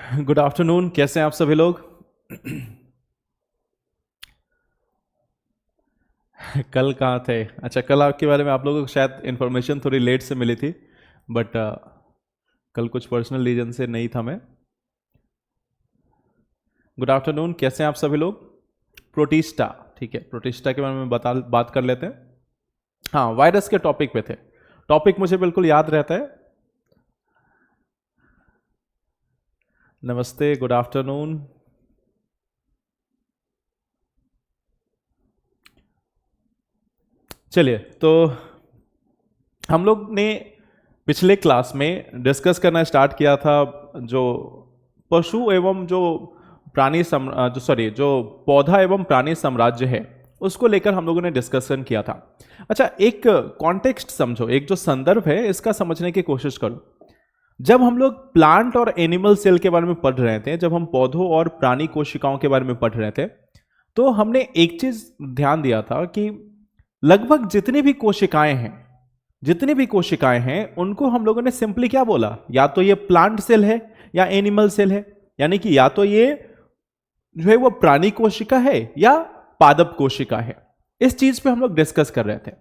Good afternoon, कैसे हैं आप सभी लोग। कल कहाँ थे? अच्छा, कल आपके बारे में आप लोगों को शायद इन्फॉर्मेशन थोड़ी लेट से मिली थी, बट कल कुछ पर्सनल रीजन से नहीं था मैं। गुड आफ्टरनून, कैसे हैं आप सभी लोग। प्रोटिस्टा, ठीक है, प्रोटिस्टा के बारे में बात कर लेते हैं। हाँ, वायरस के टॉपिक पे थे। टॉपिक मुझे बिल्कुल याद रहता है। नमस्ते, गुड आफ्टरनून। चलिए, तो हम लोग ने पिछले क्लास में डिस्कस करना स्टार्ट किया था जो पशु एवं जो प्राणी जो पौधा एवं प्राणी साम्राज्य है, उसको लेकर हम लोगों ने डिस्कशन किया था। अच्छा, एक कॉन्टेक्स्ट समझो, एक जो संदर्भ है इसका समझने की कोशिश करो। जब हम लोग प्लांट और एनिमल सेल के बारे में पढ़ रहे थे, जब हम पौधों और प्राणी कोशिकाओं के बारे में पढ़ रहे थे, तो हमने एक चीज ध्यान दिया था कि लगभग जितनी भी कोशिकाएं हैं उनको हम लोगों ने सिंपली क्या बोला, या तो ये प्लांट सेल है या एनिमल सेल है, यानी कि या तो ये जो है वो प्राणी कोशिका है या पादप कोशिका है। इस चीज पे हम लोग डिस्कस कर रहे थे।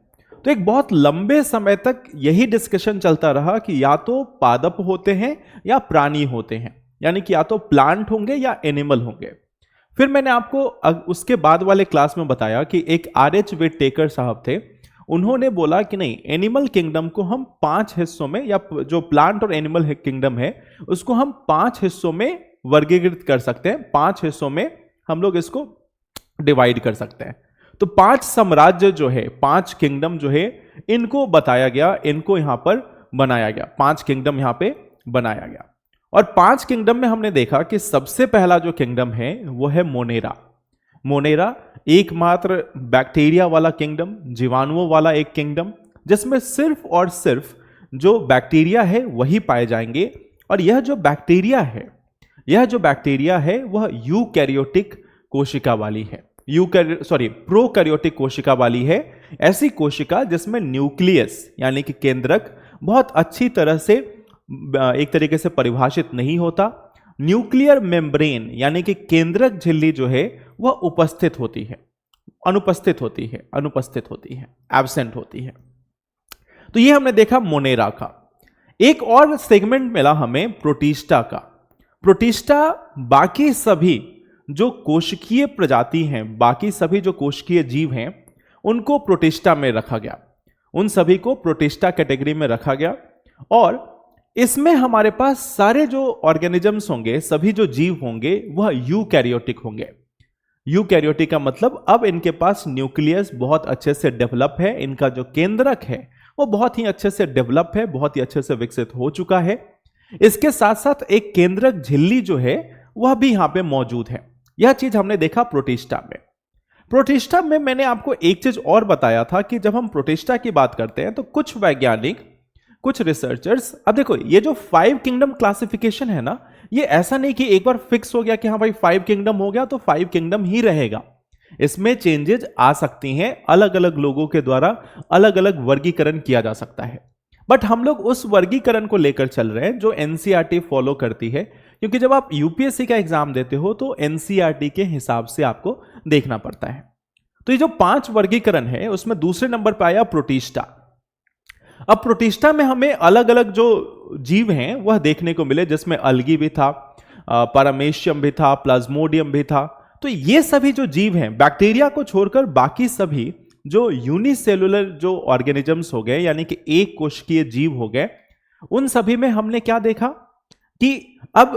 तो एक बहुत लंबे समय तक यही डिस्कशन चलता रहा कि या तो पादप होते हैं या प्राणी होते हैं, यानी कि या तो प्लांट होंगे या एनिमल होंगे। फिर मैंने आपको उसके बाद वाले क्लास में बताया कि एक आर.एच. विटेकर साहब थे, उन्होंने बोला कि नहीं, एनिमल किंगडम को हम 5 हिस्सों में, या जो प्लांट और एनिमल किंगडम है उसको हम 5 हिस्सों में वर्गीकृत कर सकते हैं। 5 हिस्सों में हम लोग इसको डिवाइड कर सकते हैं। तो 5 साम्राज्य जो है, 5 किंगडम जो है, इनको बताया गया, इनको यहां पर बनाया गया। 5 किंगडम यहां पे बनाया गया। और 5 किंगडम में हमने देखा कि सबसे पहला जो किंगडम है वो है मोनेरा। मोनेरा एकमात्र बैक्टीरिया वाला किंगडम, जीवाणुओं वाला एक किंगडम, जिसमें सिर्फ और सिर्फ जो बैक्टीरिया है वही पाए जाएंगे। और यह जो बैक्टीरिया है वह यूकैरियोटिक कोशिका वाली है। प्रोकैरियोटिक कोशिका वाली है। ऐसी कोशिका जिसमें न्यूक्लियस यानी कि केंद्रक बहुत अच्छी तरह से एक तरीके से परिभाषित नहीं होता। न्यूक्लियर मेम्ब्रेन यानी कि केंद्रक झिल्ली जो है वह अनुपस्थित होती है, एब्सेंट होती है। तो ये हमने देखा मोनेरा का। एक और सेगमेंट मिला हमें प्रोटिस्टा का। प्रोटिस्टा बाकी सभी जो कोशिकीय प्रजाति हैं, बाकी सभी जो कोशिकीय जीव हैं, उनको प्रोटिस्टा में रखा गया। उन सभी को प्रोटिस्टा कैटेगरी में रखा गया। और इसमें हमारे पास सारे जो ऑर्गेनिजम्स होंगे, सभी जो जीव होंगे, वह यूकैरियोटिक होंगे। यूकैरियोटिक का मतलब अब इनके पास न्यूक्लियस बहुत अच्छे से डेवलप है, इनका जो केंद्रक है वो बहुत ही अच्छे से डेवलप है, बहुत ही अच्छे से विकसित हो चुका है। इसके साथ साथ एक केंद्रक झिल्ली जो है वह भी यहां पे मौजूद है। यह चीज हमने देखा प्रोटिस्टा में। प्रोटिस्टा में मैंने आपको एक चीज और बताया था कि जब हम प्रोटिस्टा की बात करते हैं तो कुछ वैज्ञानिक, कुछ रिसर्चर्स, अब देखो ये जो 5 किंगडम क्लासिफिकेशन है ना, ये ऐसा नहीं कि एक बार फिक्स हो गया कि हाँ भाई 5 किंगडम हो गया तो 5 किंगडम ही रहेगा। इसमें चेंजेस आ सकती हैं, अलग अलग लोगों के द्वारा अलग अलग वर्गीकरण किया जा सकता है। बट हम लोग उस वर्गीकरण को लेकर चल रहे हैं जो एनसीईआरटी फॉलो करती है, क्योंकि जब आप यूपीएससी का एग्जाम देते हो तो एनसीईआरटी के हिसाब से आपको देखना पड़ता है। तो ये जो 5 वर्गीकरण है उसमें दूसरे नंबर पर आया प्रोटिस्टा। अब प्रोटिस्टा में हमें अलग अलग जो जीव हैं वह देखने को मिले, जिसमें अलगी भी था, पैरामेशियम भी था, प्लाज्मोडियम भी था। तो ये सभी जो जीव हैं, बैक्टीरिया को छोड़कर बाकी सभी जो यूनिसेलुलर जो ऑर्गेनिजम्स हो गए, यानी कि एक कोशिकीय जीव हो गए, उन सभी में हमने क्या देखा कि अब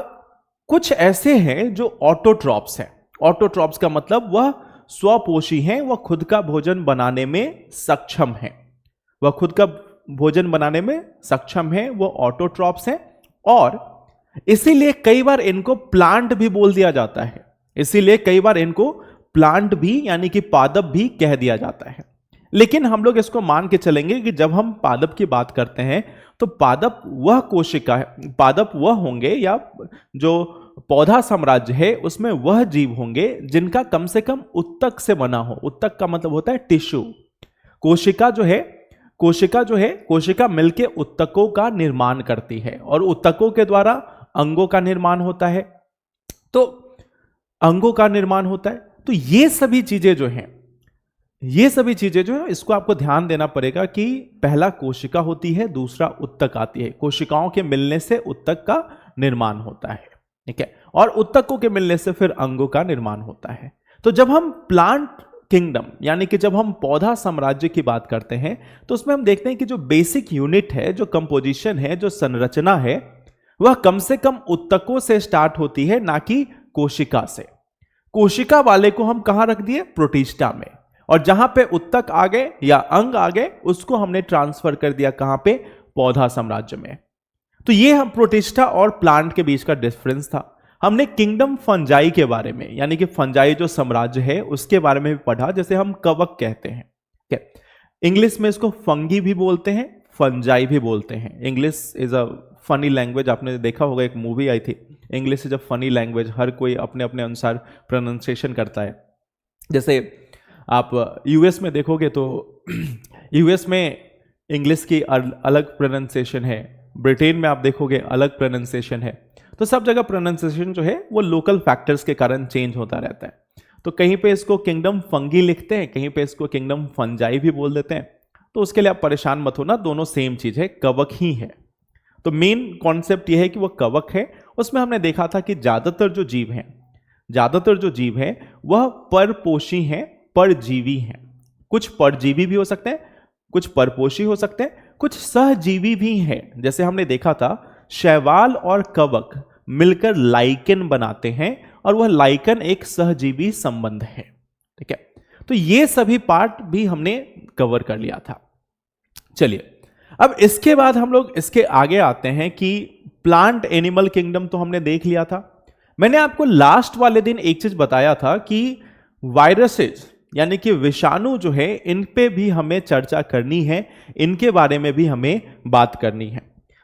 कुछ ऐसे हैं जो ऑटोट्रॉप्स हैं। ऑटोट्रॉप्स का मतलब वह स्वपोषी हैं, वह खुद का भोजन बनाने में सक्षम हैं, वह खुद का भोजन बनाने में सक्षम है, वो ऑटोट्रॉप्स हैं। और इसीलिए कई बार इनको प्लांट भी बोल दिया जाता है, इसीलिए कई बार इनको प्लांट भी यानी कि पादप भी कह दिया जाता है। लेकिन हम लोग इसको मान के चलेंगे कि जब हम पादप की बात करते हैं तो पादप वह कोशिका है, पादप वह होंगे, या जो पौधा साम्राज्य है उसमें वह जीव होंगे जिनका कम से कम उत्तक से बना हो। उत्तक का मतलब होता है टिश्यू। कोशिका मिलके उत्तकों का निर्माण करती है और उत्तकों के द्वारा अंगों का निर्माण होता है। तो अंगों का निर्माण होता है। तो ये सभी चीजें जो हैं, इसको आपको ध्यान देना पड़ेगा कि पहला कोशिका होती है, दूसरा उत्तक आती है। कोशिकाओं के मिलने से उत्तक का निर्माण होता है, ठीक है, और उत्तकों के मिलने से फिर अंगों का निर्माण होता है। तो जब हम प्लांट किंगडम यानी कि जब हम पौधा साम्राज्य की बात करते हैं तो उसमें हम देखते हैं कि जो बेसिक यूनिट है, जो कंपोजिशन है, जो संरचना है, वह कम से कम उत्तकों से स्टार्ट होती है, ना कि कोशिका से। कोशिका वाले को हम कहां रख दिए? प्रोटिस्टा में। और जहां पे उत्तक आ गए या अंग आ गए उसको हमने ट्रांसफर कर दिया कहां पे? पौधा साम्राज्य में। तो ये हम प्रोटिस्टा और प्लांट के बीच का डिफरेंस था। हमने किंगडम फंजाई के बारे में, यानी कि फंजाई जो साम्राज्य है उसके बारे में भी पढ़ा, जैसे हम कवक कहते हैं, ठीक है। इंग्लिश में इसको फंगी भी बोलते हैं, फंजाई भी बोलते हैं। English is a funny language. आपने देखा होगा, एक मूवी आई थी, English is a funny language. हर कोई अपने अपने अनुसार प्रोनाउंसिएशन करता है। जैसे आप यूएस में देखोगे तो यूएस में इंग्लिश की अलग प्रोनाउंसिएशन है, ब्रिटेन में आप देखोगे अलग प्रोनाउंसिएशन है। तो सब जगह प्रोनाउंसिएशन जो है वो लोकल फैक्टर्स के कारण चेंज होता रहता है। तो कहीं पे इसको किंगडम फंगी लिखते हैं, कहीं पे इसको किंगडम फंजाई भी बोल देते हैं। तो उसके लिए आप परेशान मत होना, दोनों सेम चीज है, कवक ही है। तो मेन कॉन्सेप्ट यह है कि वह कवक है। उसमें हमने देखा था कि ज्यादातर जो जीव हैं वह परपोषी हैं, परजीवी हैं। कुछ परजीवी भी हो सकते हैं, कुछ परपोषी हो सकते हैं, कुछ सहजीवी भी हैं। जैसे हमने देखा था शैवाल और कवक मिलकर लाइकेन बनाते हैं और वह लाइकेन एक सहजीवी संबंध है, ठीक है। तो ये सभी पार्ट भी हमने कवर कर लिया था। चलिए अब इसके बाद हम लोग इसके आगे आते हैं कि प्लांट एनिमल किंगडम तो हमने देख लिया था। मैंने आपको लास्ट वाले दिन एक चीज बताया था कि वायरसेस यानी कि विषाणु जो है, इन पे भी हमें चर्चा करनी है, इनके बारे में भी हमें बात करनी है।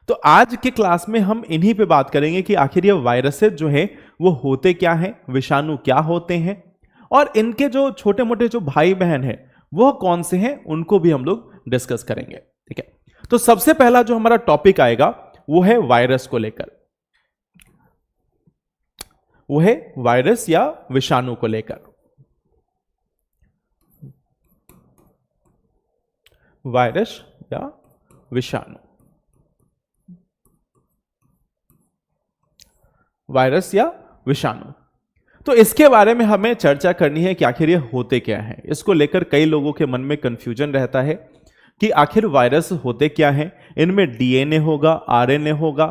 तो आज के क्लास में हम इन्हीं पे बात करेंगे कि आखिर ये वायरसेस जो है वो होते क्या हैं, विषाणु क्या होते हैं, और इनके जो छोटे मोटे जो भाई बहन हैं वो कौन से हैं, उनको भी हम लोग डिस्कस करेंगे, ठीक है। तो सबसे पहला जो हमारा टॉपिक आएगा वो है वायरस को लेकर, वो है वायरस या विषाणु को लेकर। वायरस या विषाणु, वायरस या विषाणु। तो इसके बारे में हमें चर्चा करनी है कि आखिर ये होते क्या हैं। इसको लेकर कई लोगों के मन में कंफ्यूजन रहता है कि आखिर वायरस होते क्या हैं, इनमें डीएनए होगा, आरएनए होगा,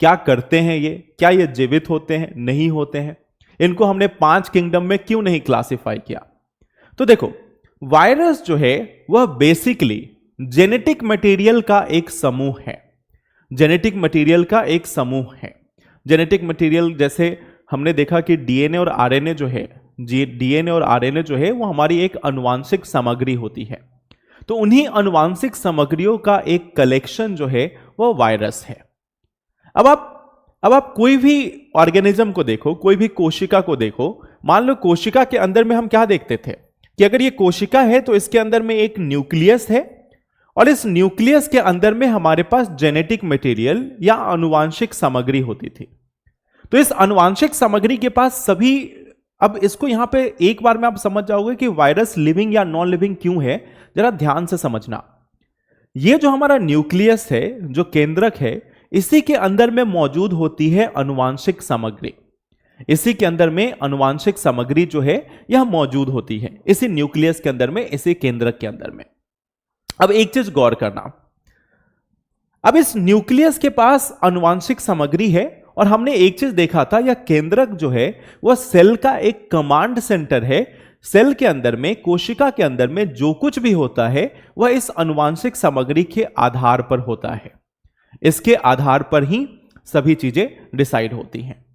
क्या करते हैं ये, क्या ये जीवित होते हैं, नहीं होते हैं, इनको हमने 5 किंगडम में क्यों नहीं क्लासिफाई किया। तो देखो, वायरस जो है वह बेसिकली जेनेटिक मटेरियल का एक समूह है। जेनेटिक मटेरियल का एक समूह है। जेनेटिक मटेरियल जैसे हमने देखा कि डीएनए और आरएनए जो है, डीएनए और आरएनए जो है वो हमारी एक आनुवांशिक सामग्री होती है। तो उन्हीं आनुवांशिक सामग्रियों का एक कलेक्शन जो है वो वायरस है। अब आप कोई भी ऑर्गेनिज्म को देखो, कोई भी कोशिका को देखो, मान लो कोशिका के अंदर में हम क्या देखते थे कि अगर ये कोशिका है तो इसके अंदर में एक न्यूक्लियस है और इस न्यूक्लियस के अंदर में हमारे पास जेनेटिक मटेरियल या आनुवांशिक सामग्री होती थी। तो इस आनुवांशिक सामग्री के पास सभी, अब इसको यहां पे एक बार में आप समझ जाओगे कि वायरस लिविंग या नॉन लिविंग क्यों है, जरा ध्यान से समझना। ये जो हमारा न्यूक्लियस है, जो केंद्रक है, इसी के अंदर में मौजूद होती है आनुवांशिक सामग्री। इसी के अंदर में आनुवांशिक सामग्री जो है यह मौजूद होती है इसी न्यूक्लियस के अंदर में, इसी केंद्रक के अंदर में। अब एक चीज गौर करना, अब इस न्यूक्लियस के पास आनुवांशिक सामग्री है और हमने एक चीज देखा था, यह केंद्रक जो है वह सेल का एक कमांड सेंटर है। सेल के अंदर में, कोशिका के अंदर में जो कुछ भी होता है वह इस आनुवांशिक सामग्री के आधार पर होता है। इसके आधार पर ही सभी चीजें डिसाइड होती हैं।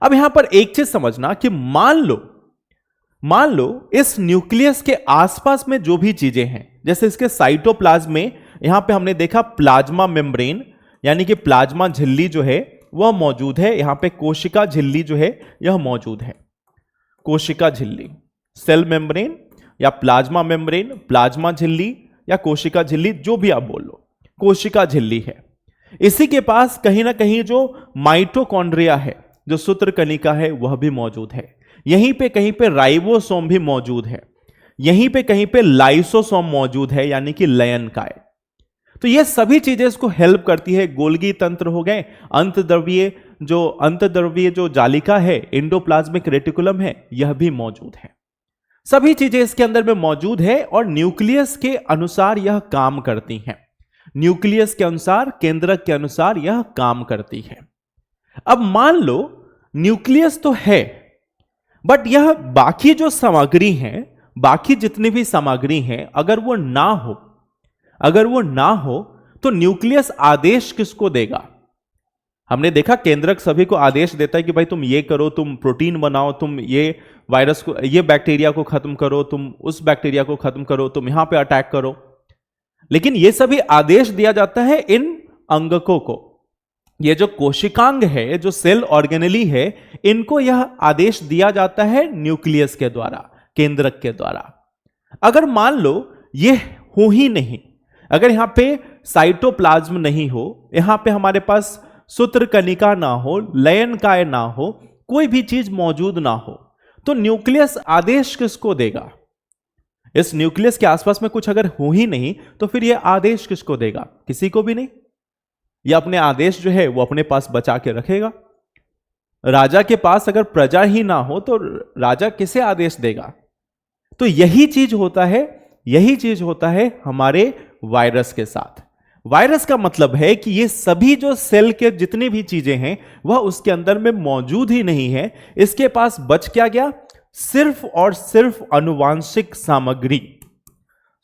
अब यहां पर एक चीज समझना कि मान लो इस न्यूक्लियस के आसपास में जो भी चीजें हैं, जैसे इसके साइटोप्लाज्म में यहां पे हमने देखा प्लाज्मा मेम्ब्रेन यानी कि प्लाज्मा झिल्ली जो है वह मौजूद है। यहां पे कोशिका झिल्ली जो है यह मौजूद है। कोशिका झिल्ली, सेल मेम्ब्रेन या प्लाज्मा मेम्ब्रेन, प्लाज्मा झिल्ली या कोशिका झिल्ली, जो भी आप बोल लो, कोशिका झिल्ली है। इसी के पास कहीं ना कहीं जो माइटोकॉन्ड्रिया है, जो सूत्रकनिका है वह भी मौजूद है। यहीं पे कहीं पे राइबोसोम भी मौजूद है। यहीं पे कहीं पे लाइसोसोम मौजूद है, यानी कि लयनकाय। तो ये सभी चीजें इसको हेल्प करती है। गोल्गी तंत्र हो गए, अंतद्रव्यीय जो जालिका है, एंडोप्लाज्मिक रेटिकुलम है, यह भी मौजूद है। सभी चीजें इसके अंदर में मौजूद है और न्यूक्लियस के अनुसार यह काम करती हैं। न्यूक्लियस के अनुसार, केंद्रक के अनुसार यह काम करती है। अब मान लो न्यूक्लियस तो है, बट यह बाकी जो सामग्री है, बाकी जितनी भी सामग्री है, अगर वो ना हो तो न्यूक्लियस आदेश किसको देगा? हमने देखा केंद्रक सभी को आदेश देता है कि भाई तुम ये करो, तुम प्रोटीन बनाओ, तुम ये वायरस को, ये बैक्टीरिया को खत्म करो, तुम उस बैक्टीरिया को खत्म करो, तुम यहां पे अटैक करो। लेकिन ये सभी आदेश दिया जाता है इन अंगकों को। ये जो कोशिकांग है, जो सेल ऑर्गेनेली है, इनको यह आदेश दिया जाता है न्यूक्लियस के द्वारा, केंद्रक के द्वारा। अगर मान लो ये हो ही नहीं, अगर यहां पे साइटोप्लाज्म नहीं हो, यहां पे हमारे पास सूत्रकनिका ना हो, लयनकाय ना हो, कोई भी चीज मौजूद ना हो, तो न्यूक्लियस आदेश किसको देगा? इस न्यूक्लियस के आसपास में कुछ अगर हो ही नहीं तो फिर यह आदेश किसको देगा? किसी को भी नहीं। यह अपने आदेश जो है वो अपने पास बचा के रखेगा। राजा के पास अगर प्रजा ही ना हो तो राजा किसे आदेश देगा? तो यही चीज होता है हमारे वायरस के साथ। वायरस का मतलब है कि ये सभी जो सेल के जितनी भी चीजें हैं वह उसके अंदर में मौजूद ही नहीं है। इसके पास बच क्या गया? सिर्फ और सिर्फ आनुवांशिक सामग्री,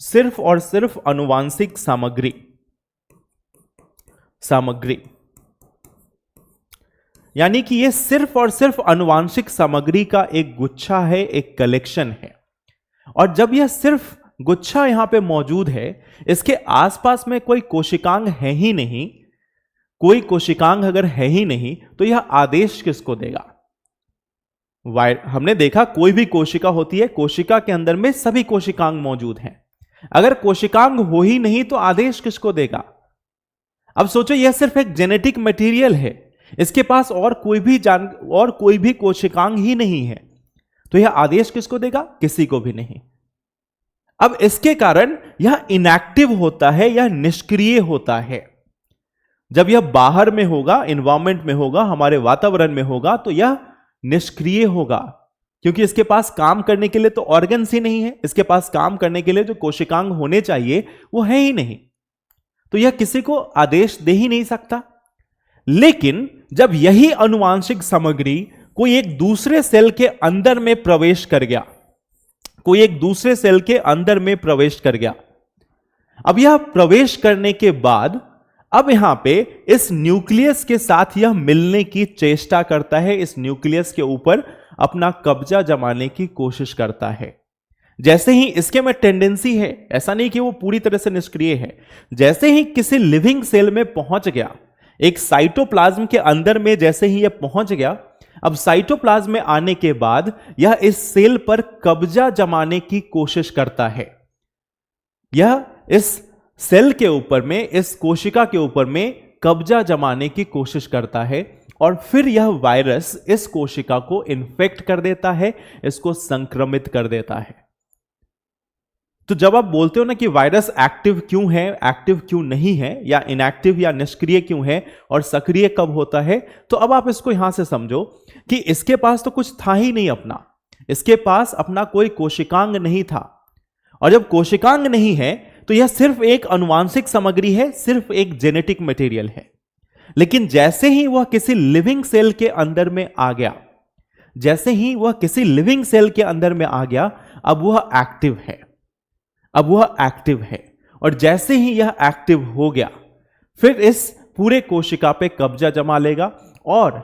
सिर्फ और सिर्फ आनुवांशिक सामग्री। यानी कि ये सिर्फ और सिर्फ आनुवांशिक सामग्री का एक गुच्छा है, एक कलेक्शन है। और जब यह सिर्फ गुच्छा यहां पे मौजूद है, इसके आसपास में कोई कोशिकांग है ही नहीं, कोई कोशिकांग अगर है ही नहीं तो यह आदेश किसको देगा? हमने देखा कोई भी कोशिका होती है, कोशिका के अंदर में सभी कोशिकांग मौजूद हैं। अगर कोशिकांग हो ही नहीं तो आदेश किसको देगा? अब सोचो यह सिर्फ एक जेनेटिक मटेरियल है, इसके पास और कोई भी कोशिकांग ही नहीं है, तो यह आदेश किसको देगा? किसी को भी नहीं। अब इसके कारण यह इनएक्टिव होता है, यह निष्क्रिय होता है। जब यह बाहर में होगा, एनवायरमेंट में होगा, हमारे वातावरण में होगा, तो यह निष्क्रिय होगा, क्योंकि इसके पास काम करने के लिए तो ऑर्गन्स ही नहीं है। इसके पास काम करने के लिए जो कोशिकांग होने चाहिए वो है ही नहीं, तो यह किसी को आदेश दे ही नहीं सकता। लेकिन जब यही आनुवांशिक सामग्री कोई एक दूसरे सेल के अंदर में प्रवेश कर गया, अब यह प्रवेश करने के बाद अब यहां पे इस न्यूक्लियस के साथ यह मिलने की चेष्टा करता है, इस न्यूक्लियस के ऊपर अपना कब्जा जमाने की कोशिश करता है। जैसे ही इसके में टेंडेंसी है, ऐसा नहीं कि वो पूरी तरह से निष्क्रिय है, जैसे ही किसी लिविंग सेल में पहुंच गया, एक साइटोप्लाज्म के अंदर में जैसे ही यह पहुंच गया, अब साइटोप्लाज्म में आने के बाद यह इस सेल पर कब्जा जमाने की कोशिश करता है। यह इस सेल के ऊपर में, इस कोशिका के ऊपर में कब्जा जमाने की कोशिश करता है, और फिर यह वायरस इस कोशिका को इन्फेक्ट कर देता है, इसको संक्रमित कर देता है। तो जब आप बोलते हो ना कि वायरस एक्टिव क्यों है, एक्टिव क्यों नहीं है, या इनएक्टिव या निष्क्रिय क्यों है, और सक्रिय कब होता है, तो अब आप इसको यहां से समझो कि इसके पास तो कुछ था ही नहीं अपना, इसके पास अपना कोई कोशिकांग नहीं था। और जब कोशिकांग नहीं है तो यह सिर्फ एक आनुवांशिक सामग्री है, सिर्फ एक जेनेटिक मटेरियल है। लेकिन जैसे ही वह किसी लिविंग सेल के अंदर में आ गया, अब वह एक्टिव है, और जैसे ही यह एक्टिव हो गया, फिर इस पूरे कोशिका पे कब्जा जमा लेगा। और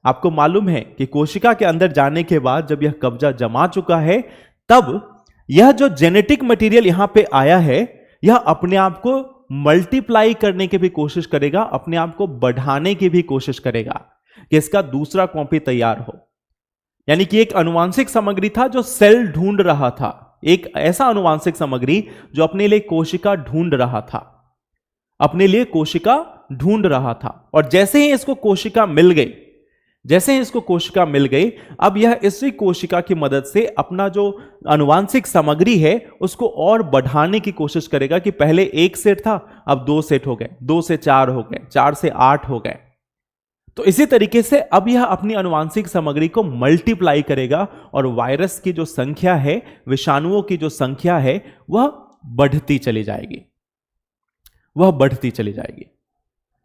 आपको मालूम है कि कोशिका के अंदर जाने के बाद जब यह कब्जा जमा चुका है, तब यह जो जेनेटिक मटेरियल यहां पे आया है, यह अपने आप को मल्टीप्लाई करने की भी कोशिश करेगा, अपने आप को बढ़ाने की भी कोशिश करेगा कि इसका दूसरा कॉपी तैयार हो। यानी कि एक आनुवांशिक सामग्री था जो सेल ढूंढ रहा था, एक ऐसा आनुवांशिक सामग्री जो अपने लिए कोशिका ढूंढ रहा था, और जैसे ही इसको कोशिका मिल गई, जैसे ही इसको कोशिका मिल गई, अब यह इसी कोशिका की मदद से अपना जो आनुवांशिक सामग्री है उसको और बढ़ाने की कोशिश करेगा कि पहले 1 सेट था, अब 2 सेट हो गए, 2 से 4 हो गए, 4 से 8 हो गए। तो इसी तरीके से अब यह अपनी आनुवांशिक सामग्री को मल्टीप्लाई करेगा और वायरस की जो संख्या है, विषाणुओं की जो संख्या है, वह बढ़ती चली जाएगी, वह बढ़ती चली जाएगी।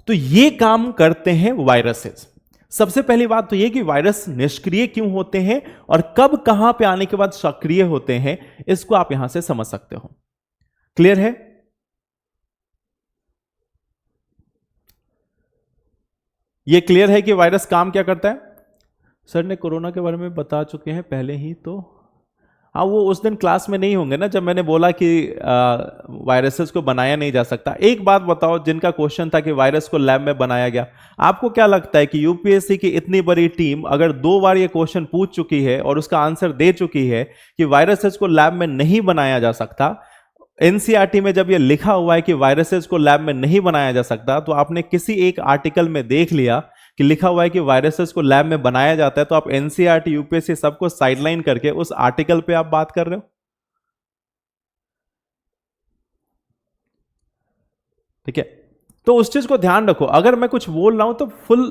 तो ये काम करते हैं वायरसेस। सबसे पहली बात तो यह कि वायरस निष्क्रिय क्यों होते हैं और कब कहां पे आने के बाद सक्रिय होते हैं, इसको आप यहां से समझ सकते हो। क्लियर है? यह क्लियर है कि वायरस काम क्या करता है? सर ने कोरोना के बारे में बता चुके हैं पहले ही, तो हाँ, वो उस दिन क्लास में नहीं होंगे ना जब मैंने बोला कि वायरसेस को बनाया नहीं जा सकता। एक बात बताओ, जिनका क्वेश्चन था कि वायरस को लैब में बनाया गया, आपको क्या लगता है कि यूपीएससी की इतनी बड़ी टीम अगर 2 बार ये क्वेश्चन पूछ चुकी है और उसका आंसर दे चुकी है कि वायरसेस को लैब में नहीं बनाया जा सकता, एनसीईआरटी में जब ये लिखा हुआ है कि वायरसेस को लैब में नहीं बनाया जा सकता, तो आपने किसी एक आर्टिकल में देख लिया कि लिखा हुआ है कि वायरसेस को लैब में बनाया जाता है, तो आप एनसीईआरटी, यूपीएससी सबको साइडलाइन करके उस आर्टिकल पे आप बात कर रहे हो। ठीक है, तो उस चीज को ध्यान रखो। अगर मैं कुछ बोल रहा हूं तो फुल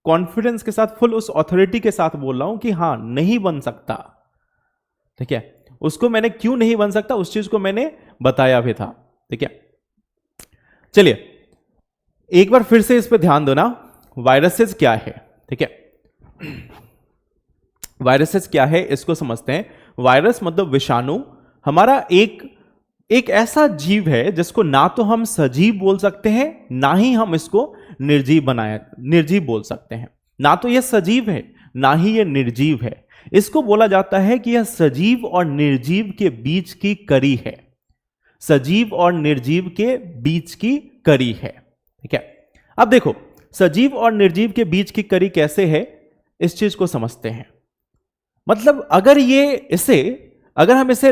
कॉन्फिडेंस के साथ, फुल उस ऑथोरिटी के साथ बोल रहा हूं कि हां, नहीं बन सकता। ठीक है, उसको मैंने क्यों नहीं बन सकता उस चीज को मैंने बताया भी था। ठीक है, चलिए एक बार फिर से इस पे ध्यान दो ना, वायरसेस क्या है। ठीक है, वायरसेस क्या है इसको समझते हैं। वायरस मतलब विषाणु हमारा एक ऐसा जीव है जिसको ना तो हम सजीव बोल सकते हैं, ना ही हम इसको निर्जीव बोल सकते हैं। ना तो यह सजीव है, ना ही यह निर्जीव है। इसको बोला जाता है कि यह सजीव और निर्जीव के बीच की कड़ी है, सजीव और निर्जीव के बीच की कड़ी है। ठीक है, अब देखो सजीव और निर्जीव के बीच की कड़ी कैसे है, इस चीज को समझते हैं। मतलब अगर हम इसे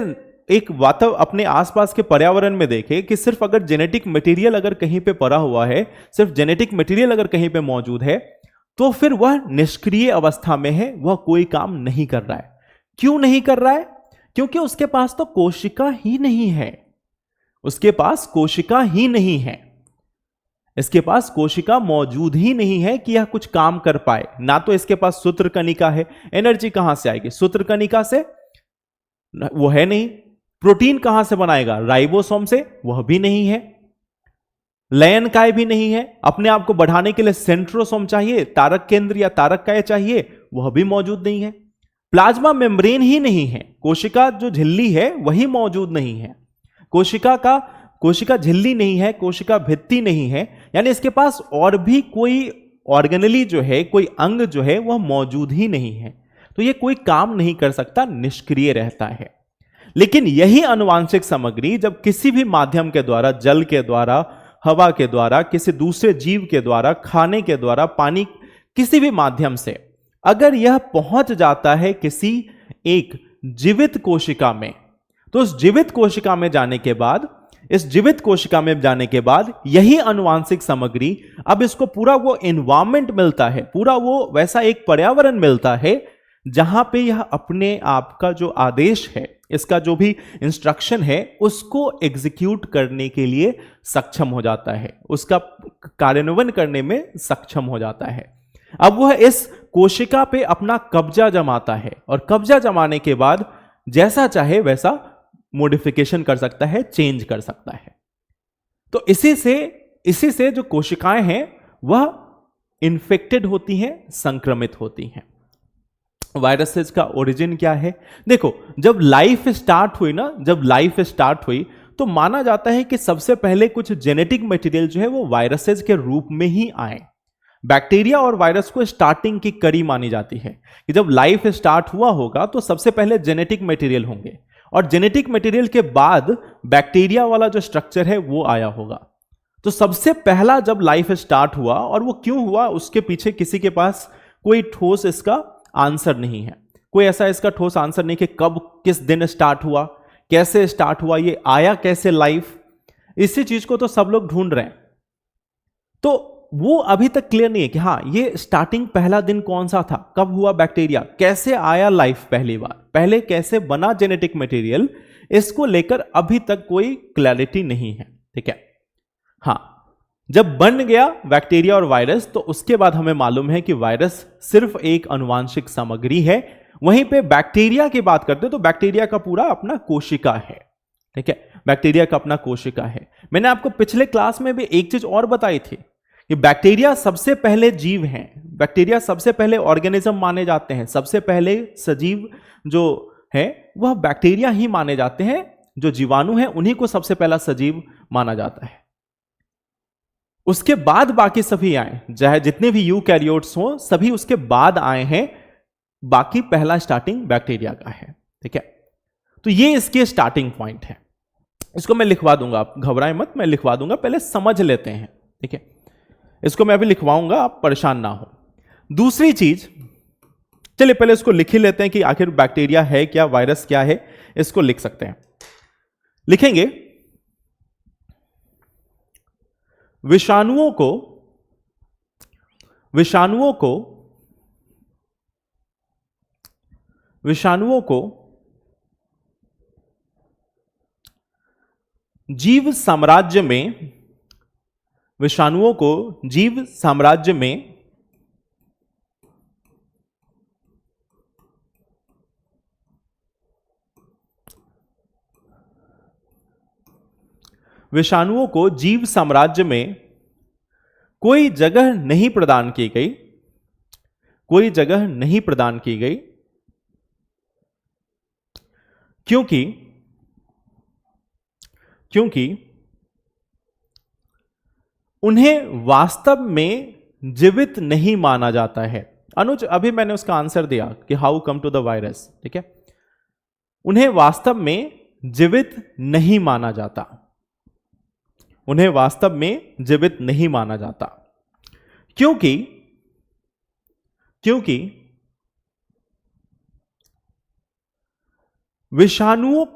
एक अपने आसपास के पर्यावरण में देखें कि सिर्फ अगर जेनेटिक मटेरियल अगर कहीं पे पड़ा हुआ है, सिर्फ जेनेटिक मटेरियल अगर कहीं पे मौजूद है, तो फिर वह निष्क्रिय अवस्था में है, वह कोई काम नहीं कर रहा है। क्यों नहीं कर रहा है? क्योंकि उसके पास तो कोशिका ही नहीं है, उसके पास कोशिका ही नहीं है, इसके पास कोशिका मौजूद ही नहीं है कि यह कुछ काम कर पाए। ना तो इसके पास सूत्रकणिका है, एनर्जी कहां से आएगी? सूत्रकणिका से, वो है नहीं। प्रोटीन कहां से बनाएगा? राइबोसोम से, वह भी नहीं है। लयनकाय भी नहीं है। अपने आप को बढ़ाने के लिए सेंट्रोसोम चाहिए, तारक केंद्र या तारककाय चाहिए, वह भी मौजूद नहीं है। प्लाज्मा मेम्ब्रेन ही नहीं है, कोशिका जो झिल्ली है वही मौजूद नहीं है। कोशिका झिल्ली नहीं है, कोशिका भित्ति नहीं है, यानी इसके पास और भी कोई ऑर्गेनली जो है, कोई अंग जो है वह मौजूद ही नहीं है। तो यह कोई काम नहीं कर सकता, निष्क्रिय रहता है। लेकिन यही आनुवांशिक सामग्री जब किसी भी माध्यम के द्वारा, जल के द्वारा, हवा के द्वारा, किसी दूसरे जीव के द्वारा, खाने के द्वारा, पानी, किसी भी माध्यम से अगर यह पहुंच जाता है किसी एक जीवित कोशिका में, तो उस जीवित कोशिका में जाने के बाद, यही आनुवांशिक सामग्री, अब इसको पूरा वो एनवायरमेंट मिलता है, पूरा वो वैसा एक पर्यावरण मिलता है जहां पे यह अपने आप का जो आदेश है, इसका जो भी इंस्ट्रक्शन है, उसको एग्जीक्यूट करने के लिए सक्षम हो जाता है, उसका कार्यान्वयन करने में सक्षम हो जाता है। अब वह इस कोशिका पे अपना कब्जा जमाता है और कब्जा जमाने के बाद जैसा चाहे वैसा मॉडिफिकेशन कर सकता है, चेंज कर सकता है। तो इसी से जो कोशिकाएं हैं वह इन्फेक्टेड होती हैं, संक्रमित होती हैं। वायरसेस का ओरिजिन क्या है? देखो, जब लाइफ स्टार्ट हुई तो माना जाता है कि सबसे पहले कुछ जेनेटिक मटेरियल जो है वो वायरसेस के रूप में ही आए। बैक्टीरिया और वायरस को स्टार्टिंग की कड़ी मानी जाती है कि जब लाइफ स्टार्ट हुआ होगा तो सबसे पहले जेनेटिक मटेरियल होंगे और जेनेटिक मटेरियल के बाद बैक्टीरिया वाला जो स्ट्रक्चर है वो आया होगा। तो सबसे पहला जब लाइफ स्टार्ट हुआ, और वो क्यों हुआ उसके पीछे किसी के पास कोई ठोस इसका आंसर नहीं है, कोई ऐसा इसका ठोस आंसर नहीं कि कब, किस दिन स्टार्ट हुआ, कैसे स्टार्ट हुआ, ये आया कैसे लाइफ, इसी चीज को तो सब लोग ढूंढ रहे हैं। तो वो अभी तक क्लियर नहीं है कि हाँ ये स्टार्टिंग पहला दिन कौन सा था, कब हुआ बैक्टीरिया, कैसे आया लाइफ पहली बार, पहले कैसे बना जेनेटिक मटेरियल, इसको लेकर अभी तक कोई क्लैरिटी नहीं है। ठीक है, हाँ जब बन गया बैक्टीरिया और वायरस तो उसके बाद हमें मालूम है कि वायरस सिर्फ एक आनुवांशिक सामग्री है। वहीं पे बैक्टीरिया की बात करते हैं तो बैक्टीरिया का पूरा अपना कोशिका है। ठीक है, बैक्टीरिया का अपना कोशिका है। मैंने आपको पिछले क्लास में भी एक चीज और बताई थी कि बैक्टीरिया सबसे पहले जीव हैं, बैक्टीरिया सबसे पहले ऑर्गेनिज्म माने जाते हैं, सबसे पहले सजीव जो है वह बैक्टीरिया ही माने जाते हैं। जो जीवाणु हैं उन्हीं को सबसे पहला सजीव माना जाता है। उसके बाद बाकी सभी आए, चाहे जितने भी यूकैरियोट्स हो सभी उसके बाद आए हैं, बाकी पहला स्टार्टिंग बैक्टीरिया का है। ठीक है, तो ये इसके स्टार्टिंग पॉइंट है। इसको मैं लिखवा दूंगा, आप घबराएं मत, मैं लिखवा दूंगा, पहले समझ लेते हैं। ठीक है, इसको मैं अभी लिखवाऊंगा, आप परेशान ना हो। दूसरी चीज, चलिए पहले इसको लिख ही लेते हैं कि आखिर बैक्टीरिया है क्या, वायरस क्या है, इसको लिख सकते हैं। लिखेंगे विषाणुओं को जीव साम्राज्य में, विषाणुओं को जीव साम्राज्य में विषाणुओं को जीव साम्राज्य में कोई जगह नहीं प्रदान की गई, कोई जगह नहीं प्रदान की गई, क्योंकि उन्हें वास्तव में जीवित नहीं माना जाता है। अनुज अभी मैंने उसका आंसर दिया कि how come to the virus. ठीक है, उन्हें वास्तव में जीवित नहीं माना जाता, उन्हें वास्तव में जीवित नहीं माना जाता, क्योंकि विषाणुओं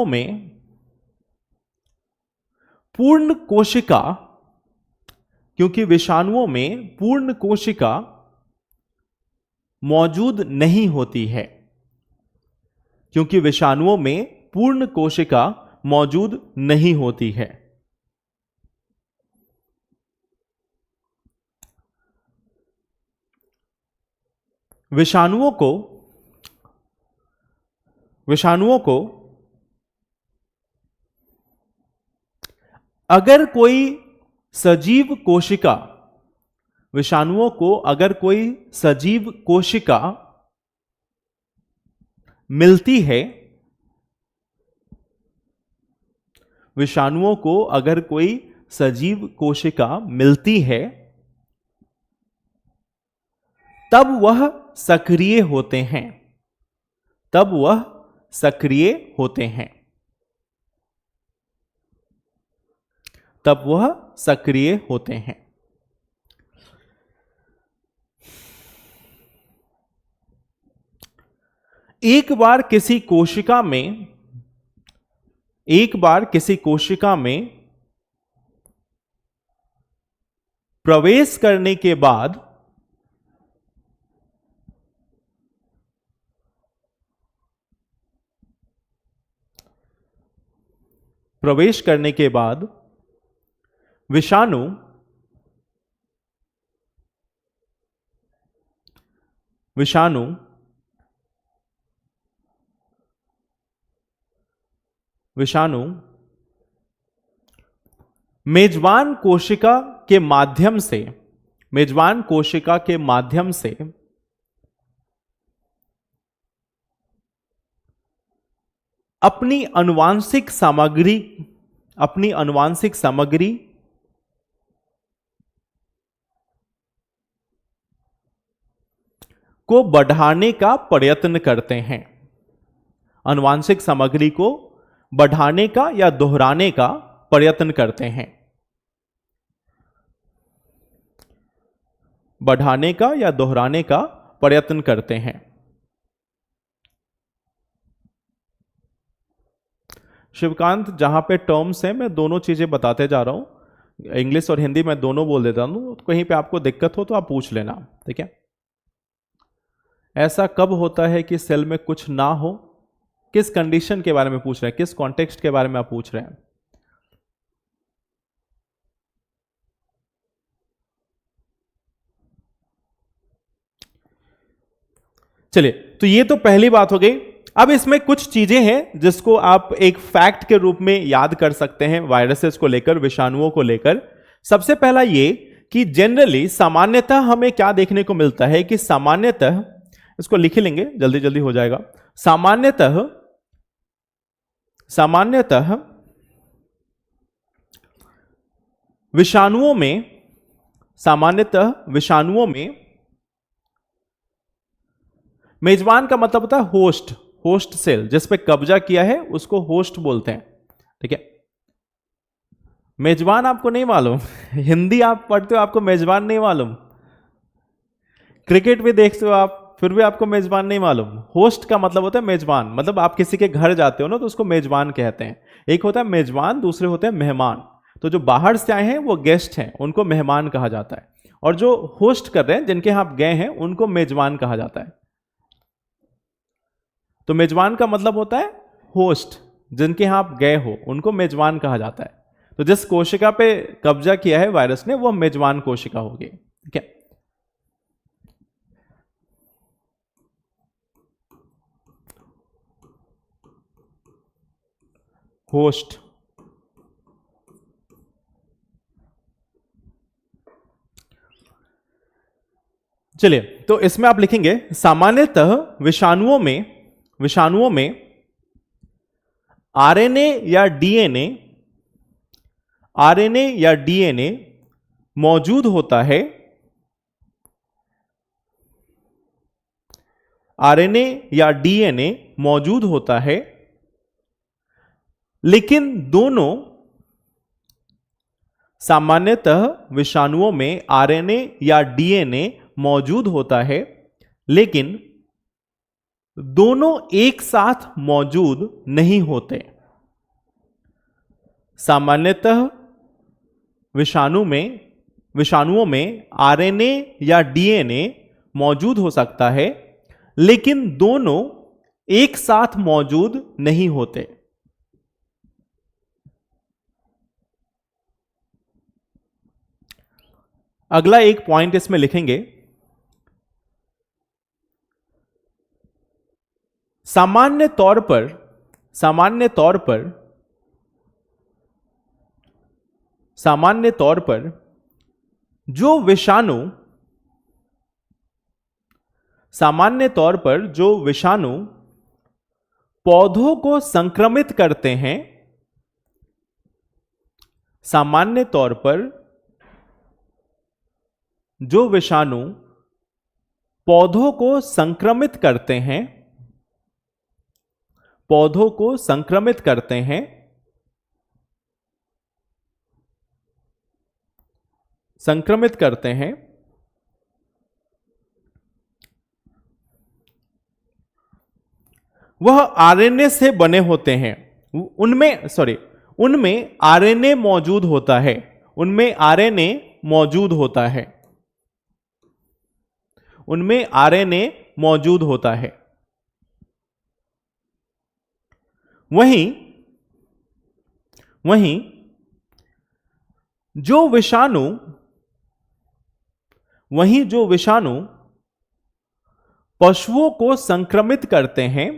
में पूर्ण कोशिका मौजूद नहीं होती है, क्योंकि विषाणुओं में पूर्ण कोशिका मौजूद नहीं होती है। विषाणुओं को अगर कोई सजीव कोशिका, विषाणुओं को अगर कोई सजीव कोशिका मिलती है, विषाणुओं को अगर कोई सजीव कोशिका मिलती है तब वह सक्रिय होते हैं, तब वह सक्रिय होते हैं, तब वह सक्रिय होते हैं। एक बार किसी कोशिका में प्रवेश करने के बाद विषाणु मेजबान कोशिका के माध्यम से अपनी आनुवांशिक सामग्री को बढ़ाने का प्रयत्न करते हैं, आनुवांशिक सामग्री को बढ़ाने का या दोहराने का प्रयत्न करते हैं, बढ़ाने का या दोहराने का प्रयत्न करते हैं। शिवकांत, जहां पे टर्म्स हैं मैं दोनों चीजें बताते जा रहा हूं, इंग्लिश और हिंदी मैं दोनों बोल देता हूं, कहीं पे आपको दिक्कत हो तो आप पूछ लेना, ठीक है। ऐसा कब होता है कि सेल में कुछ ना हो? किस कंडीशन के बारे में पूछ रहे हैं, किस कॉन्टेक्स्ट के बारे में आप पूछ रहे हैं? चलिए, तो ये तो पहली बात हो गई। अब इसमें कुछ चीजें हैं जिसको आप एक फैक्ट के रूप में याद कर सकते हैं वायरसेस को लेकर, विषाणुओं को लेकर। सबसे पहला ये कि जनरली सामान्यतः हमें क्या देखने को मिलता है कि सामान्यतः, इसको लिख लेंगे जल्दी जल्दी हो जाएगा, सामान्यतः विषाणुओं में मेजबान का मतलब होता है होस्ट, होस्ट सेल, जिस पे कब्जा किया है उसको होस्ट बोलते हैं, ठीक है। मेजबान आपको नहीं मालूम? हिंदी आप पढ़ते हो, आपको मेजबान नहीं मालूम? क्रिकेट भी देखते हो आप, फिर भी आपको मेजबान नहीं मालूम? होस्ट का मतलब होता है मेजबान, मतलब आप किसी के घर जाते हो ना तो उसको मेजबान कहते हैं। एक होता है मेजबान, दूसरे होते हैं मेहमान। तो जो बाहर से आए हैं वो गेस्ट हैं, उनको मेहमान कहा जाता है, और जो होस्ट कर रहे हैं, जिनके यहां आप गए हैं, उनको मेजबान कहा जाता है। तो मेजबान का मतलब होता है होस्ट, जिनके यहां आप गए हो उनको मेजबान कहा जाता है। तो जिस कोशिका पे कब्जा किया है वायरस ने, वो मेजबान कोशिका होगी, ठीक है। होस्ट, चलिए, तो इसमें आप लिखेंगे सामान्यतः विषाणुओं में आरएनए या डीएनए मौजूद होता है। आरएनए या डीएनए मौजूद होता है, लेकिन दोनों, सामान्यतः विषाणुओं में आरएनए या डीएनए मौजूद होता है, लेकिन दोनों एक साथ मौजूद नहीं होते। सामान्यतः विषाणुओं में आरएनए या डीएनए मौजूद हो सकता है, लेकिन दोनों एक साथ मौजूद नहीं होते। अगला एक पॉइंट इसमें लिखेंगे, सामान्य तौर पर जो विषाणु पौधों को संक्रमित करते हैं, सामान्य तौर पर जो विषाणु पौधों को संक्रमित करते हैं, वह आरएनए से बने होते हैं। उनमें आरएनए मौजूद होता है, उनमें आरएनए मौजूद होता है। वहीं जो विषाणु पशुओं को संक्रमित करते हैं,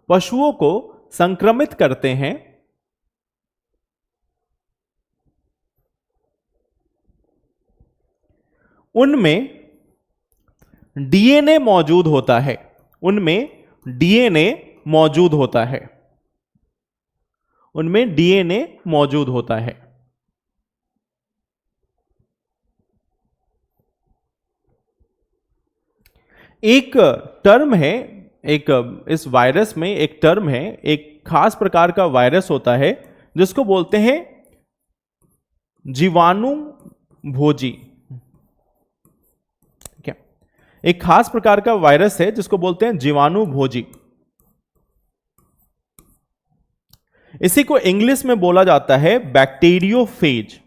पशुओं को संक्रमित करते हैं, उनमें डीएनए मौजूद होता है, एक टर्म है, इस वायरस में एक टर्म है, एक खास प्रकार का वायरस होता है जिसको बोलते हैं जीवाणु भोजी। ठीक है, एक खास प्रकार का वायरस है जिसको बोलते हैं जीवाणु भोजी। इसी को इंग्लिश में बोला जाता है बैक्टीरियोफेज।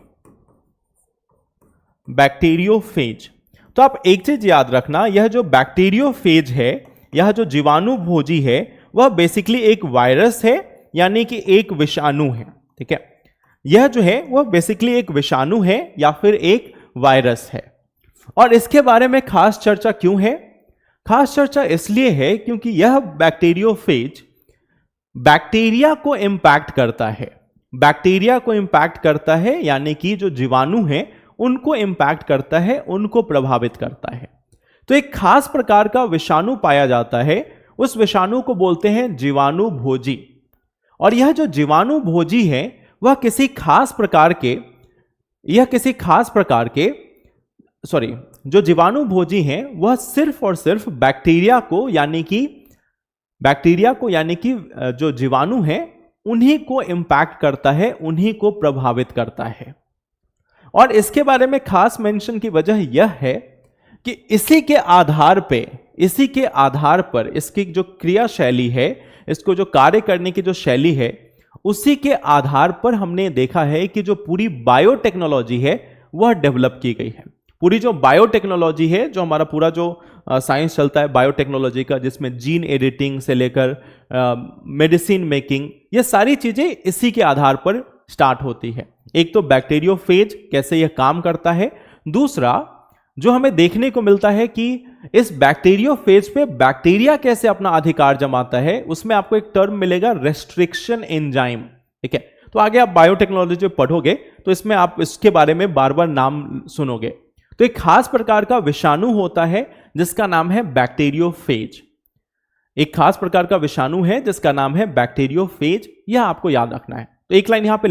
बैक्टीरियोफेज। तो आप एक चीज याद रखना, यह जो बैक्टीरियोफेज है, यह जो जीवाणु भोजी है, वह बेसिकली एक वायरस है, यानी कि एक विषाणु है। ठीक है, यह जो है वह बेसिकली एक विषाणु है या फिर एक वायरस है। और इसके बारे में खास चर्चा क्यों है? खास चर्चा इसलिए है क्योंकि यह बैक्टीरियोफेज बैक्टीरिया को इंपैक्ट करता है। बैक्टीरिया को इंपैक्ट करता है, यानी कि जो जीवाणु हैं उनको इंपैक्ट करता है, उनको प्रभावित करता है। तो एक खास प्रकार का विषाणु पाया जाता है, उस विषाणु को बोलते हैं जीवाणु भोजी। और यह जो जीवाणु भोजी है वह किसी खास प्रकार के जो जीवाणु भोजी हैं वह सिर्फ और सिर्फ बैक्टीरिया को यानी कि जो जीवाणु हैं उन्हीं को इंपैक्ट करता है, उन्हीं को प्रभावित करता है। और इसके बारे में खास मेंशन की वजह यह है कि इसी के आधार पर इसकी जो क्रियाशैली है, इसको जो कार्य करने की जो शैली है, उसी के आधार पर हमने देखा है कि जो पूरी बायोटेक्नोलॉजी है वह डेवलप की गई है। पूरी जो बायोटेक्नोलॉजी है, जो हमारा पूरा जो साइंस चलता है बायोटेक्नोलॉजी का, जिसमें जीन एडिटिंग से लेकर मेडिसिन मेकिंग, ये सारी चीजें इसी के आधार पर स्टार्ट होती है। एक तो बैक्टीरियोफेज कैसे यह काम करता है, दूसरा जो हमें देखने को मिलता है कि इस बैक्टीरियोफेज पे बैक्टीरिया कैसे अपना अधिकार जमाता है, उसमें आपको एक टर्म मिलेगा रेस्ट्रिक्शन एंजाइम। ठीक है, तो आगे आप बायोटेक्नोलॉजी पढ़ोगे तो इसमें आप इसके बारे में बार बार नाम सुनोगे। तो एक खास प्रकार का विषाणु होता है जिसका नाम है बैक्टीरियोफेज। एक खास प्रकार का विषाणु है जिसका नाम है बैक्टीरियोफेज, यह आपको याद रखना है। तो एक लाइन यहां पे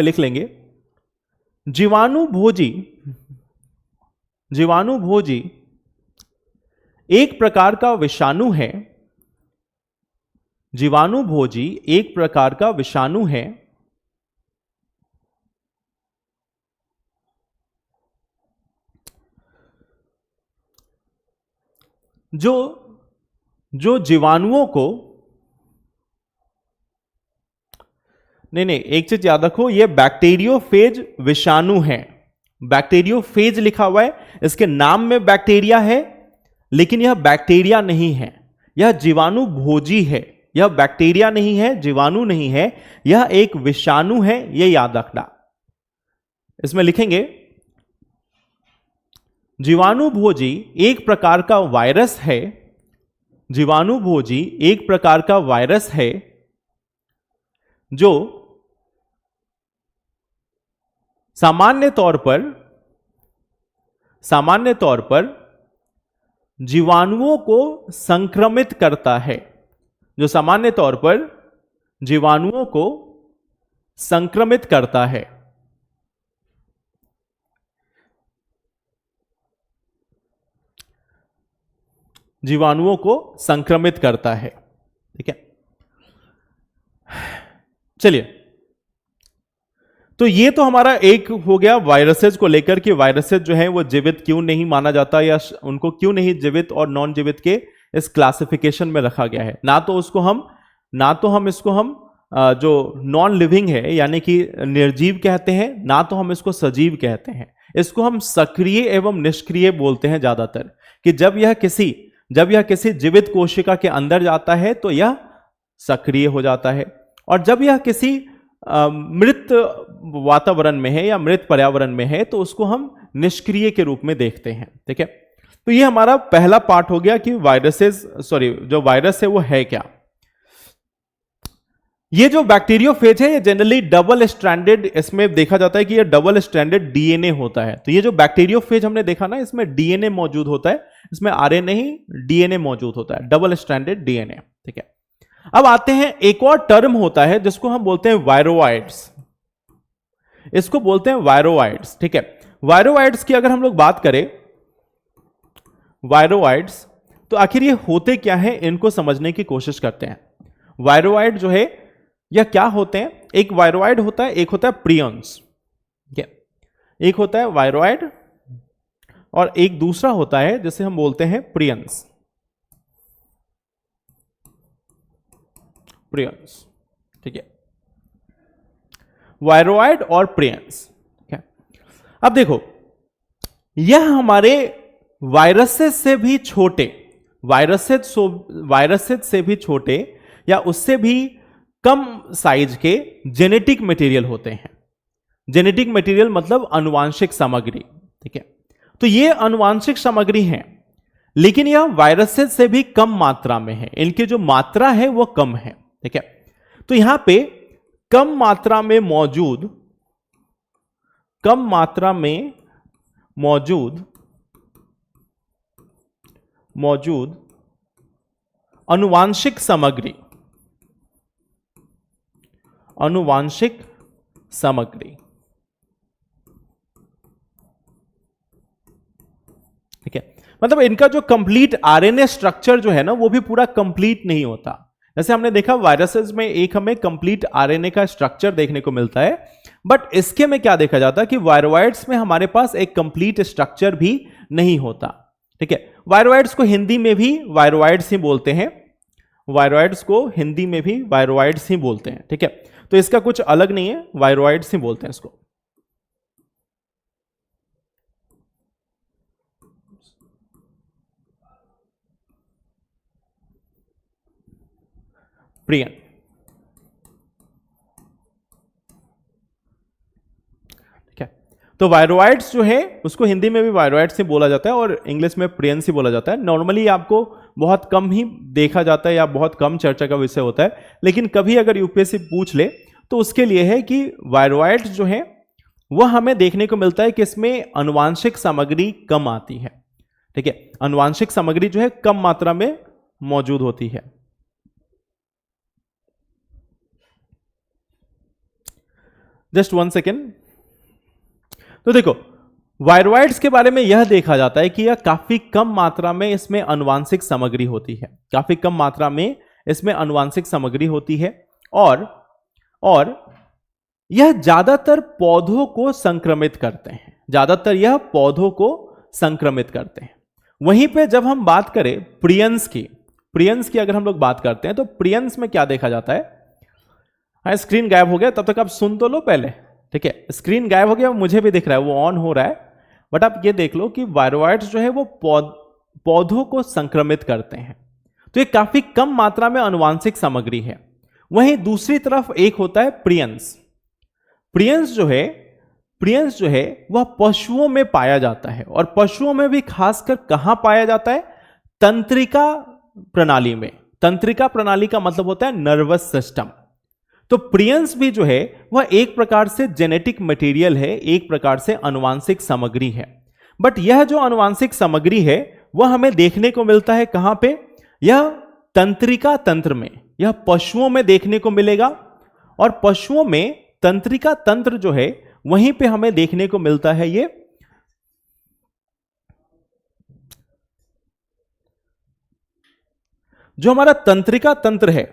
लिख लेंगे, जीवाणु भोजी एक प्रकार का विषाणु है। जीवाणु भोजी एक प्रकार का विषाणु है जो जीवाणुओं को नहीं, एक चीज याद रखो, यह बैक्टीरियोफेज विषाणु है। बैक्टीरियोफेज लिखा हुआ है, इसके नाम में बैक्टीरिया है, लेकिन यह बैक्टीरिया नहीं है, यह जीवाणु भोजी है। यह बैक्टीरिया नहीं है, जीवाणु नहीं है, यह एक विषाणु है, यह याद रखना। इसमें लिखेंगे जीवाणु भोजी एक प्रकार का वायरस है। जीवाणु भोजी एक प्रकार का वायरस है जो सामान्य तौर पर जीवाणुओं को संक्रमित करता है। जो सामान्य तौर पर जीवाणुओं को संक्रमित करता है। जीवाणुओं को संक्रमित करता है। ठीक है, चलिए, तो ये तो हमारा एक हो गया वायरसेस को लेकर कि वायरसेस जो है वो जीवित क्यों नहीं माना जाता, या उनको क्यों नहीं जीवित और नॉन जीवित के इस क्लासिफिकेशन में रखा गया है। ना तो हम इसको जो नॉन लिविंग है यानी कि निर्जीव कहते हैं, ना तो हम इसको सजीव कहते हैं। इसको हम सक्रिय एवं निष्क्रिय बोलते हैं ज्यादातर, कि जब यह किसी जीवित कोशिका के अंदर जाता है तो यह सक्रिय हो जाता है, और जब यह किसी मृत वातावरण में है या मृत पर्यावरण में है तो उसको हम निष्क्रिय के रूप में देखते हैं। ठीक है, तो ये हमारा पहला पार्ट हो गया कि जो वायरस है वो है क्या। ये जो बैक्टीरियोफेज है ये जनरली डबल स्ट्रैंडेड, इसमें देखा जाता है कि ये डबल स्ट्रैंडेड डीएनए होता है। तो ये जो बैक्टीरियोफेज हमने देखा ना, इसमें डीएनए मौजूद होता है, इसमें आरएनए नहीं डीएनए मौजूद होता है, डबल स्ट्रैंडेड डीएनए। ठीक है, अब आते हैं, एक और टर्म होता है जिसको हम बोलते हैं वायरोइड्स। इसको बोलते हैं वायरोइड्स। ठीक है, वायरोइड्स की अगर हम लोग बात करें, वायरोइड्स, तो आखिर ये होते क्या है, इनको समझने की कोशिश करते हैं। वायरोइड जो है, यह क्या होते हैं? एक वायरोइड होता है, एक होता है प्रियंस। ठीक है, एक होता है वायरोइड और एक दूसरा होता है जिसे हम बोलते हैं प्रियंस। प्रियंस, ठीक है, वायरोइड और प्रियंस। ठीक है, अब देखो, यह हमारे वायरसेस से भी छोटे, वायरसेस से भी छोटे या उससे भी कम साइज के जेनेटिक मटेरियल होते हैं। जेनेटिक मटेरियल मतलब आनुवांशिक सामग्री। ठीक है, तो ये आनुवांशिक सामग्री है, लेकिन यह वायरसेस से भी कम मात्रा में है, इनकी जो मात्रा है वो कम है। ठीक है, तो यहां पे कम मात्रा में मौजूद आनुवांशिक सामग्री, ठीक है, मतलब इनका जो कंप्लीट आरएनए स्ट्रक्चर जो है ना वो भी पूरा कंप्लीट नहीं होता। जैसे हमने देखा वायरसेस में एक हमें कंप्लीट आरएनए का स्ट्रक्चर देखने को मिलता है, बट इसके में क्या देखा जाता है कि वायरोइड्स में हमारे पास एक कंप्लीट स्ट्रक्चर भी नहीं होता। ठीक है, वायरोइड्स को हिंदी में भी वायरोइड्स ही बोलते हैं, वायरोइड्स को हिंदी में भी वायरोइड्स ही बोलते हैं। ठीक है, तो इसका कुछ अलग नहीं है, वायरोइड्स ही बोलते हैं इसको। प्रियन, ठीक है, तो वायरोइड्स जो है उसको हिंदी में भी वायरोइड्स ही बोला जाता है और इंग्लिश में प्रियंस ही बोला जाता है। नॉर्मली आपको बहुत कम ही देखा जाता है या बहुत कम चर्चा का विषय होता है, लेकिन कभी अगर यूपीएससी पूछ ले तो उसके लिए है कि वायरोइड्स जो है वह हमें देखने को मिलता है कि इसमें आनुवांशिक सामग्री कम आती है। ठीक है, आनुवांशिक सामग्री जो है कम मात्रा में मौजूद होती है। Just 1 second. तो देखो, वायरोइड्स के बारे में यह देखा जाता है कि यह काफी कम मात्रा में इसमें आनुवांशिक सामग्री होती है, काफी कम मात्रा में इसमें आनुवांशिक सामग्री होती है, और यह ज्यादातर पौधों को संक्रमित करते हैं, ज्यादातर यह पौधों को संक्रमित करते हैं। वहीं पे जब हम बात करें प्रियंस की अगर हम लोग बात करते हैं तो प्रियंस में क्या देखा जाता है। हाँ, स्क्रीन गायब हो गया, तब तक आप सुन तो लो पहले। ठीक है, स्क्रीन गायब हो गया, मुझे भी दिख रहा है वो ऑन हो रहा है, बट आप ये देख लो कि वायरोइड्स जो है वो पौधों को संक्रमित करते हैं, तो ये काफी कम मात्रा में आनुवांशिक सामग्री है। वहीं दूसरी तरफ एक होता है प्रियंस। प्रियंस जो है वह पशुओं में पाया जाता है, और पशुओं में भी खासकर कहां पाया जाता है? तंत्रिका प्रणाली में। तंत्रिका प्रणाली का मतलब होता है नर्वस सिस्टम। तो प्रियंस भी जो है वह एक प्रकार से जेनेटिक मटेरियल है, एक प्रकार से आनुवांशिक सामग्री है, बट यह जो आनुवांशिक सामग्री है वह हमें देखने को मिलता है कहां पे? यह तंत्रिका तंत्र में, यह पशुओं में देखने को मिलेगा, और पशुओं में तंत्रिका तंत्र जो है वहीं पे हमें देखने को मिलता है ये जो हमारा तंत्रिका तंत्र है,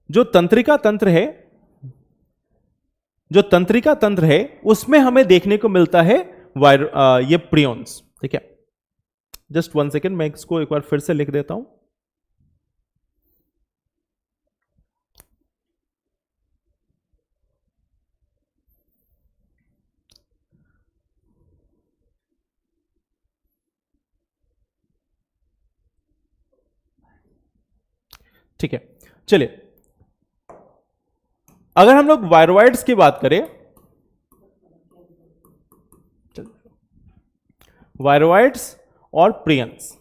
जो तंत्रिका तंत्र है उसमें हमें देखने को मिलता है ये प्रियंस। ठीक है, जस्ट 1 सेकेंड, मैं इसको एक बार फिर से लिख देता हूं। ठीक है, चलिए, अगर हम लोग वायरोइड्स की बात करें, वायरोइड्स और प्रियंस,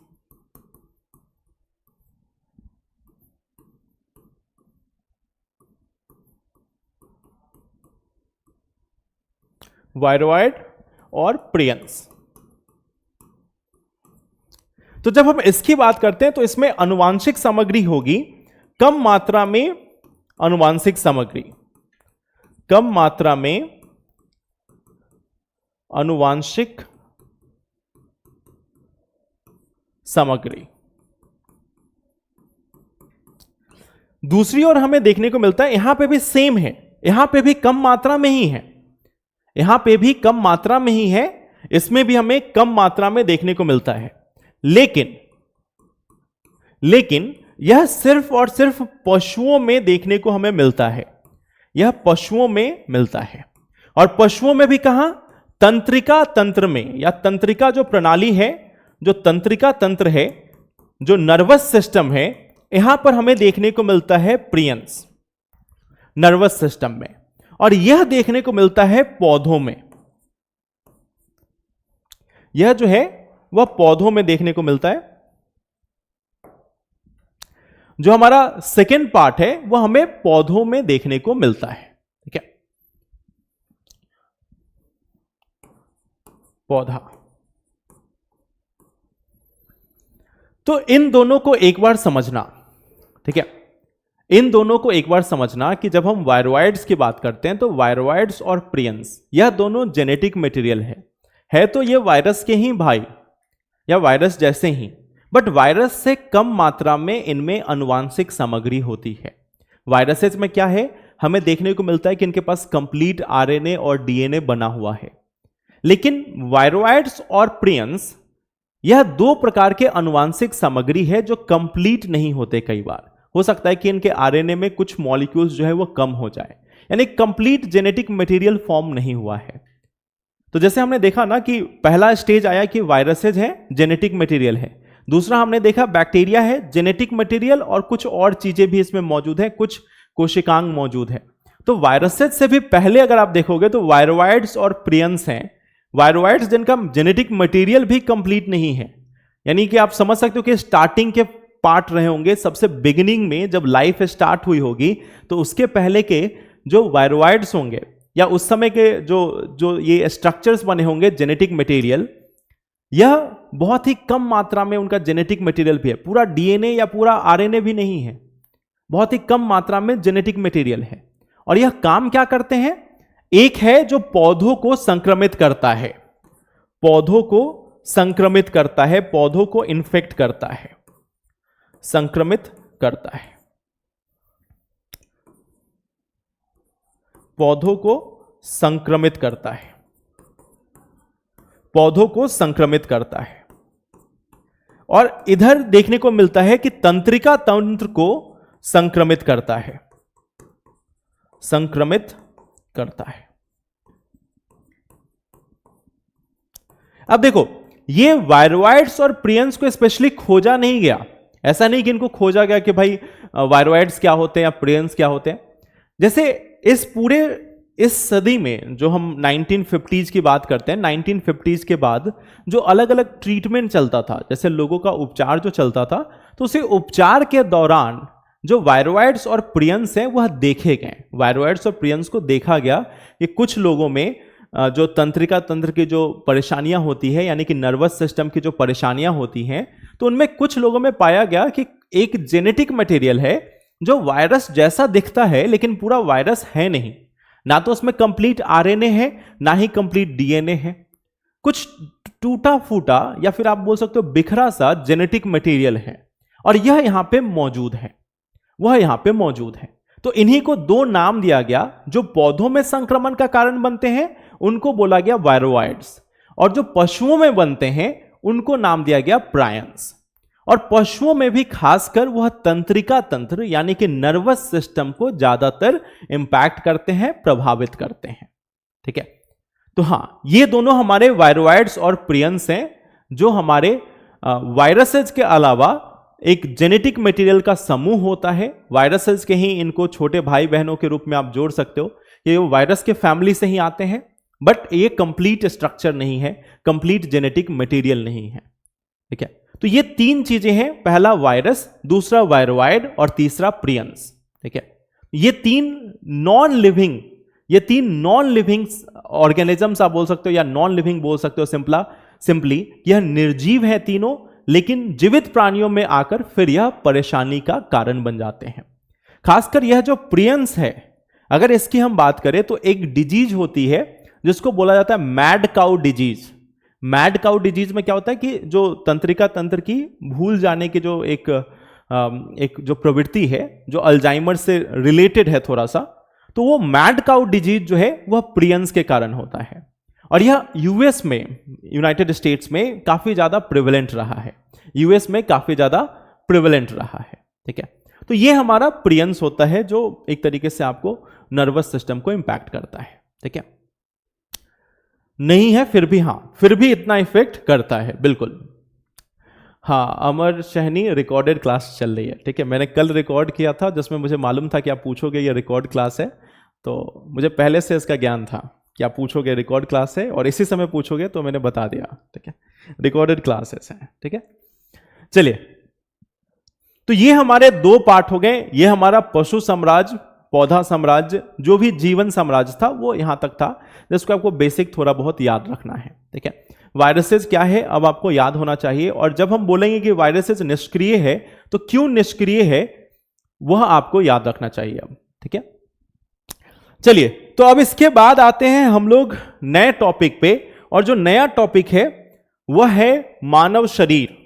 वायरोइड और प्रियंस, तो जब हम इसकी बात करते हैं तो इसमें आनुवांशिक सामग्री होगी कम मात्रा में, आनुवांशिक सामग्री कम मात्रा में, आनुवांशिक सामग्री। दूसरी ओर हमें देखने को मिलता है यहां पे भी सेम है, यहां पे भी कम मात्रा में ही है, यहां पे भी कम मात्रा में ही है, इसमें भी हमें कम मात्रा में देखने को मिलता है। लेकिन यह सिर्फ और सिर्फ पशुओं में देखने को हमें मिलता है, यह पशुओं में मिलता है। और पशुओं में भी कहां? तंत्रिका तंत्र में, या तंत्रिका जो प्रणाली है, जो तंत्रिका तंत्र है, जो नर्वस सिस्टम है, यहां पर हमें देखने को मिलता है प्रियंस, नर्वस सिस्टम में। और यह देखने को मिलता है पौधों में, यह जो है वह पौधों में देखने को मिलता है। जो हमारा सेकेंड पार्ट है वह हमें पौधों में देखने को मिलता है। ठीक है, पौधा। तो इन दोनों को एक बार समझना, ठीक है, इन दोनों को एक बार समझना कि जब हम वायरोइड्स की बात करते हैं तो वायरोइड्स और प्रियंस यह दोनों जेनेटिक मटेरियल है तो ये वायरस के ही भाई या वायरस जैसे ही, बट वायरस से कम मात्रा में इनमें आनुवांशिक सामग्री होती है। वायरसेस में क्या है, हमें देखने को मिलता है कि इनके पास कंप्लीट आरएनए और डीएनए बना हुआ है। लेकिन वायरोइड्स और प्रियंस यह दो प्रकार के आनुवांशिक सामग्री है जो कंप्लीट नहीं होते। कई बार हो सकता है कि इनके आरएनए में कुछ मॉलिक्यूल्स जो है वो कम हो जाए, यानी कंप्लीट जेनेटिक मटेरियल फॉर्म नहीं हुआ है। तो जैसे हमने देखा ना कि पहला स्टेज आया कि वायरसेज है, जेनेटिक मटेरियल है। दूसरा हमने देखा बैक्टीरिया है, जेनेटिक मटेरियल, और कुछ और चीजें भी इसमें मौजूद है, कुछ कोशिकांग मौजूद है। तो वायरसेज से भी पहले अगर आप देखोगे तो वायरोइड्स और प्रियंस हैं। वायरोइड्स जिनका जेनेटिक मटेरियल भी कंप्लीट नहीं है, यानी कि आप समझ सकते हो कि स्टार्टिंग के पार्ट रहे होंगे, सबसे बिगिनिंग में जब लाइफ स्टार्ट हुई होगी तो उसके पहले के जो वायरोइड्स होंगे या उस समय के जो ये स्ट्रक्चर्स बने होंगे जेनेटिक मटेरियल, यह बहुत ही कम मात्रा में उनका जेनेटिक मटेरियल भी है। पूरा डीएनए या पूरा आरएनए भी नहीं है, बहुत ही कम मात्रा में जेनेटिक मटेरियल है। और यह काम क्या करते हैं? एक है जो पौधों को संक्रमित करता है, पौधों को संक्रमित करता है, पौधों को इन्फेक्ट करता है, संक्रमित करता है, पौधों को संक्रमित करता है, पौधों को संक्रमित करता है। और इधर देखने को मिलता है कि तंत्रिका तंत्र को संक्रमित करता है, संक्रमित करता है। अब देखो, ये वायरोइड्स और प्रियंस को स्पेशली खोजा नहीं गया, ऐसा नहीं कि इनको खोजा गया कि भाई वायरोइड्स क्या होते हैं या प्रियंस क्या होते हैं। जैसे इस सदी में जो हम 1950s की बात करते हैं, 1950s के बाद जो अलग अलग ट्रीटमेंट चलता था, जैसे लोगों का उपचार जो चलता था, तो उसी उपचार के दौरान जो वायरोइड्स और प्रियंस हैं वह देखे गए। वायरोइड्स और प्रियंस को देखा गया कि कुछ लोगों में जो तंत्रिका तंत्र की जो परेशानियां होती है, यानी कि नर्वस सिस्टम की जो परेशानियां होती हैं, तो उनमें कुछ लोगों में पाया गया कि एक जेनेटिक मटेरियल है जो वायरस जैसा दिखता है लेकिन पूरा वायरस है नहीं, ना तो उसमें कंप्लीट आरएनए है ना ही कंप्लीट डीएनए है, कुछ टूटा फूटा या फिर आप बोल सकते हो बिखरा सा जेनेटिक मटेरियल है, और यह यहां पे मौजूद है, वह यहां पे मौजूद है। तो इन्हीं को दो नाम दिया गया। जो पौधों में संक्रमण का कारण बनते हैं उनको बोला गया वायरोइड्स, और जो पशुओं में बनते हैं उनको नाम दिया गया प्रायंस। और पशुओं में भी खासकर वह तंत्रिका तंत्र यानी कि नर्वस सिस्टम को ज्यादातर इंपैक्ट करते हैं, प्रभावित करते हैं। ठीक है, तो हां, ये दोनों हमारे वायरोइड्स और प्रियंस हैं, जो हमारे वायरसेज के अलावा एक जेनेटिक मटेरियल का समूह होता है। वायरसेज के ही इनको छोटे भाई बहनों के रूप में आप जोड़ सकते हो, ये वायरस के फैमिली से ही आते हैं, बट ये कंप्लीट स्ट्रक्चर नहीं है, कंप्लीट जेनेटिक मटेरियल नहीं है। ठीक है, तो ये तीन चीजें हैं, पहला वायरस, दूसरा वायरोइड और तीसरा प्रियंस। ठीक है, ये तीन नॉन लिविंग ऑर्गेनिजम्स आप बोल सकते हो या नॉन लिविंग बोल सकते हो सिंपली। यह निर्जीव है तीनों, लेकिन जीवित प्राणियों में आकर फिर यह परेशानी का कारण बन जाते हैं। खासकर यह जो प्रियंस है, अगर इसकी हम बात करें तो एक डिजीज होती है जिसको बोला जाता है mad cow disease. Mad cow disease में क्या होता है कि जो तंत्रिका तंत्र की भूल जाने की जो एक एक जो प्रवृत्ति है जो अल्जाइमर से रिलेटेड है थोड़ा सा, तो वो मैड काउ डिजीज जो है वह प्रियंस के कारण होता है। और यह यूएस में, यूनाइटेड स्टेट्स में काफी ज्यादा प्रिवेलेंट रहा है, यूएस में काफी ज्यादा प्रिवेलेंट रहा है। ठीक है, तो ये हमारा प्रियंस होता है जो एक तरीके से आपको नर्वस सिस्टम को इंपैक्ट करता है। ठीक है, नहीं है फिर भी, हां फिर भी इतना इफेक्ट करता है, बिल्कुल। हाँ, अमर शहनी रिकॉर्डेड क्लास चल रही है। ठीक है, मैंने कल रिकॉर्ड किया था जिसमें मुझे मालूम था कि आप पूछोगे ये रिकॉर्ड क्लास है, तो मुझे पहले से इसका ज्ञान था कि आप पूछोगे रिकॉर्ड क्लास है और इसी समय पूछोगे, तो मैंने बता दिया। ठीक है, रिकॉर्डेड क्लासेस है। ठीक है, चलिए, तो ये हमारे दो पार्ट हो गए। ये हमारा पशु साम्राज्य, पौधा साम्राज्य, जो भी जीवन साम्राज्य था वो यहां तक था, जिसको आपको बेसिक थोड़ा बहुत याद रखना है। ठीक है, वायरसेस क्या है अब आपको याद होना चाहिए, और जब हम बोलेंगे कि वायरसेस निष्क्रिय है तो क्यों निष्क्रिय है वह आपको याद रखना चाहिए अब। ठीक है, चलिए, तो अब इसके बाद आते हैं हम लोग नए टॉपिक पे, और जो नया टॉपिक है वह है मानव शरीर।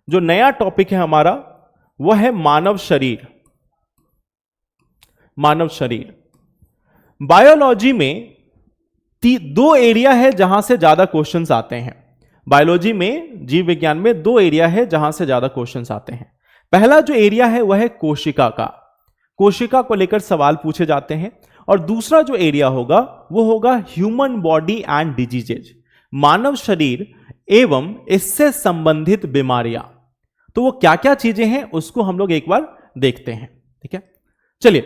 जो नया टॉपिक है हमारा वह है मानव शरीर। मानव शरीर बायोलॉजी में दो एरिया है जहां से ज्यादा क्वेश्चंस आते हैं। बायोलॉजी में, जीव विज्ञान में दो एरिया है जहां से ज्यादा क्वेश्चंस आते हैं। पहला जो एरिया है वह है कोशिका का, कोशिका को लेकर सवाल पूछे जाते हैं। और दूसरा जो एरिया होगा वो होगा ह्यूमन बॉडी एंड डिजीजेज, मानव शरीर एवं इससे संबंधित बीमारियां। तो वो क्या क्या चीजें हैं उसको हम लोग एक बार देखते हैं। ठीक है, चलिए,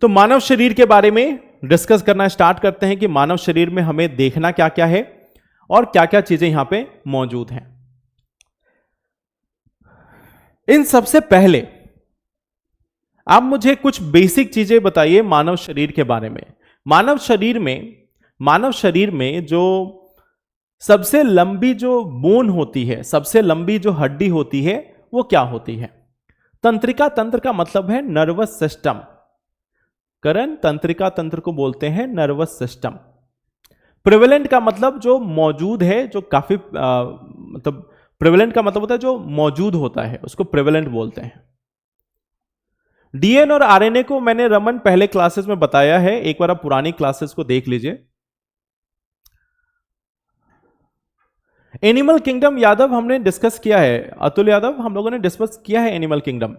तो मानव शरीर के बारे में डिस्कस करना स्टार्ट करते हैं कि मानव शरीर में हमें देखना क्या क्या है और क्या क्या चीजें यहां पे मौजूद हैं। इन सबसे पहले आप मुझे कुछ बेसिक चीजें बताइए मानव शरीर के बारे में। मानव शरीर में जो सबसे लंबी जो बोन होती है, सबसे लंबी जो हड्डी होती है वो क्या होती है? तंत्रिका तंत्र का मतलब है नर्वस सिस्टम। करण, तंत्रिका तंत्र को बोलते हैं नर्वस सिस्टम। प्रिवेलेंट का मतलब जो मौजूद है, जो काफी मतलब प्रिवेलेंट का मतलब होता है जो मौजूद होता है, उसको प्रिवेलेंट बोलते हैं। डीएनए और आरएनए को मैंने रमन पहले क्लासेस में बताया है, एक बार आप पुरानी क्लासेस को देख लीजिए। एनिमल किंगडम यादव हमने डिस्कस किया है, अतुल यादव हम लोगों ने डिस्कस किया है एनिमल किंगडम।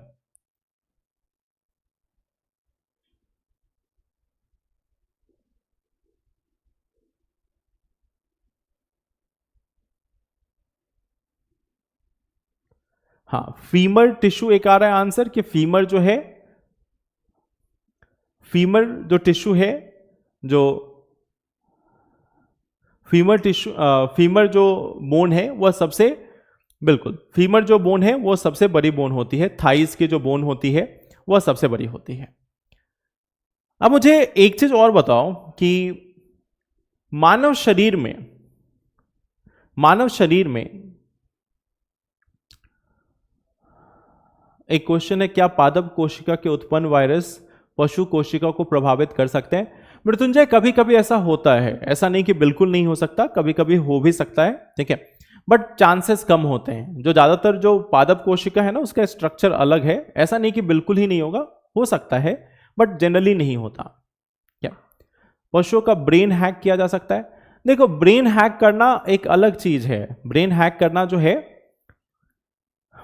हाँ, फीमर टिश्यू एक आ रहा है आंसर कि फीमर जो है, फीमर जो टिश्यू है, जो फीमर टिश्यू, फीमर जो बोन है वह सबसे, बिल्कुल, फीमर जो बोन है वो सबसे बड़ी बोन होती है। थाइस की जो बोन होती है वह सबसे बड़ी होती है। अब मुझे एक चीज और बताओ कि मानव शरीर में एक क्वेश्चन है, क्या पादप कोशिका के उत्पन्न वायरस पशु कोशिका को प्रभावित कर सकते हैं? मृत्युंजय, कभी कभी ऐसा होता है, ऐसा नहीं कि बिल्कुल नहीं हो सकता, कभी कभी हो भी सकता है। ठीक है, बट चांसेस कम होते हैं। जो ज्यादातर जो पादप कोशिका है ना उसका स्ट्रक्चर अलग है, ऐसा नहीं कि बिल्कुल ही नहीं होगा, हो सकता है बट जनरली नहीं होता। क्या पशुओं का ब्रेन हैक किया जा सकता है? देखो, ब्रेन हैक करना एक अलग चीज है। ब्रेन हैक करना जो है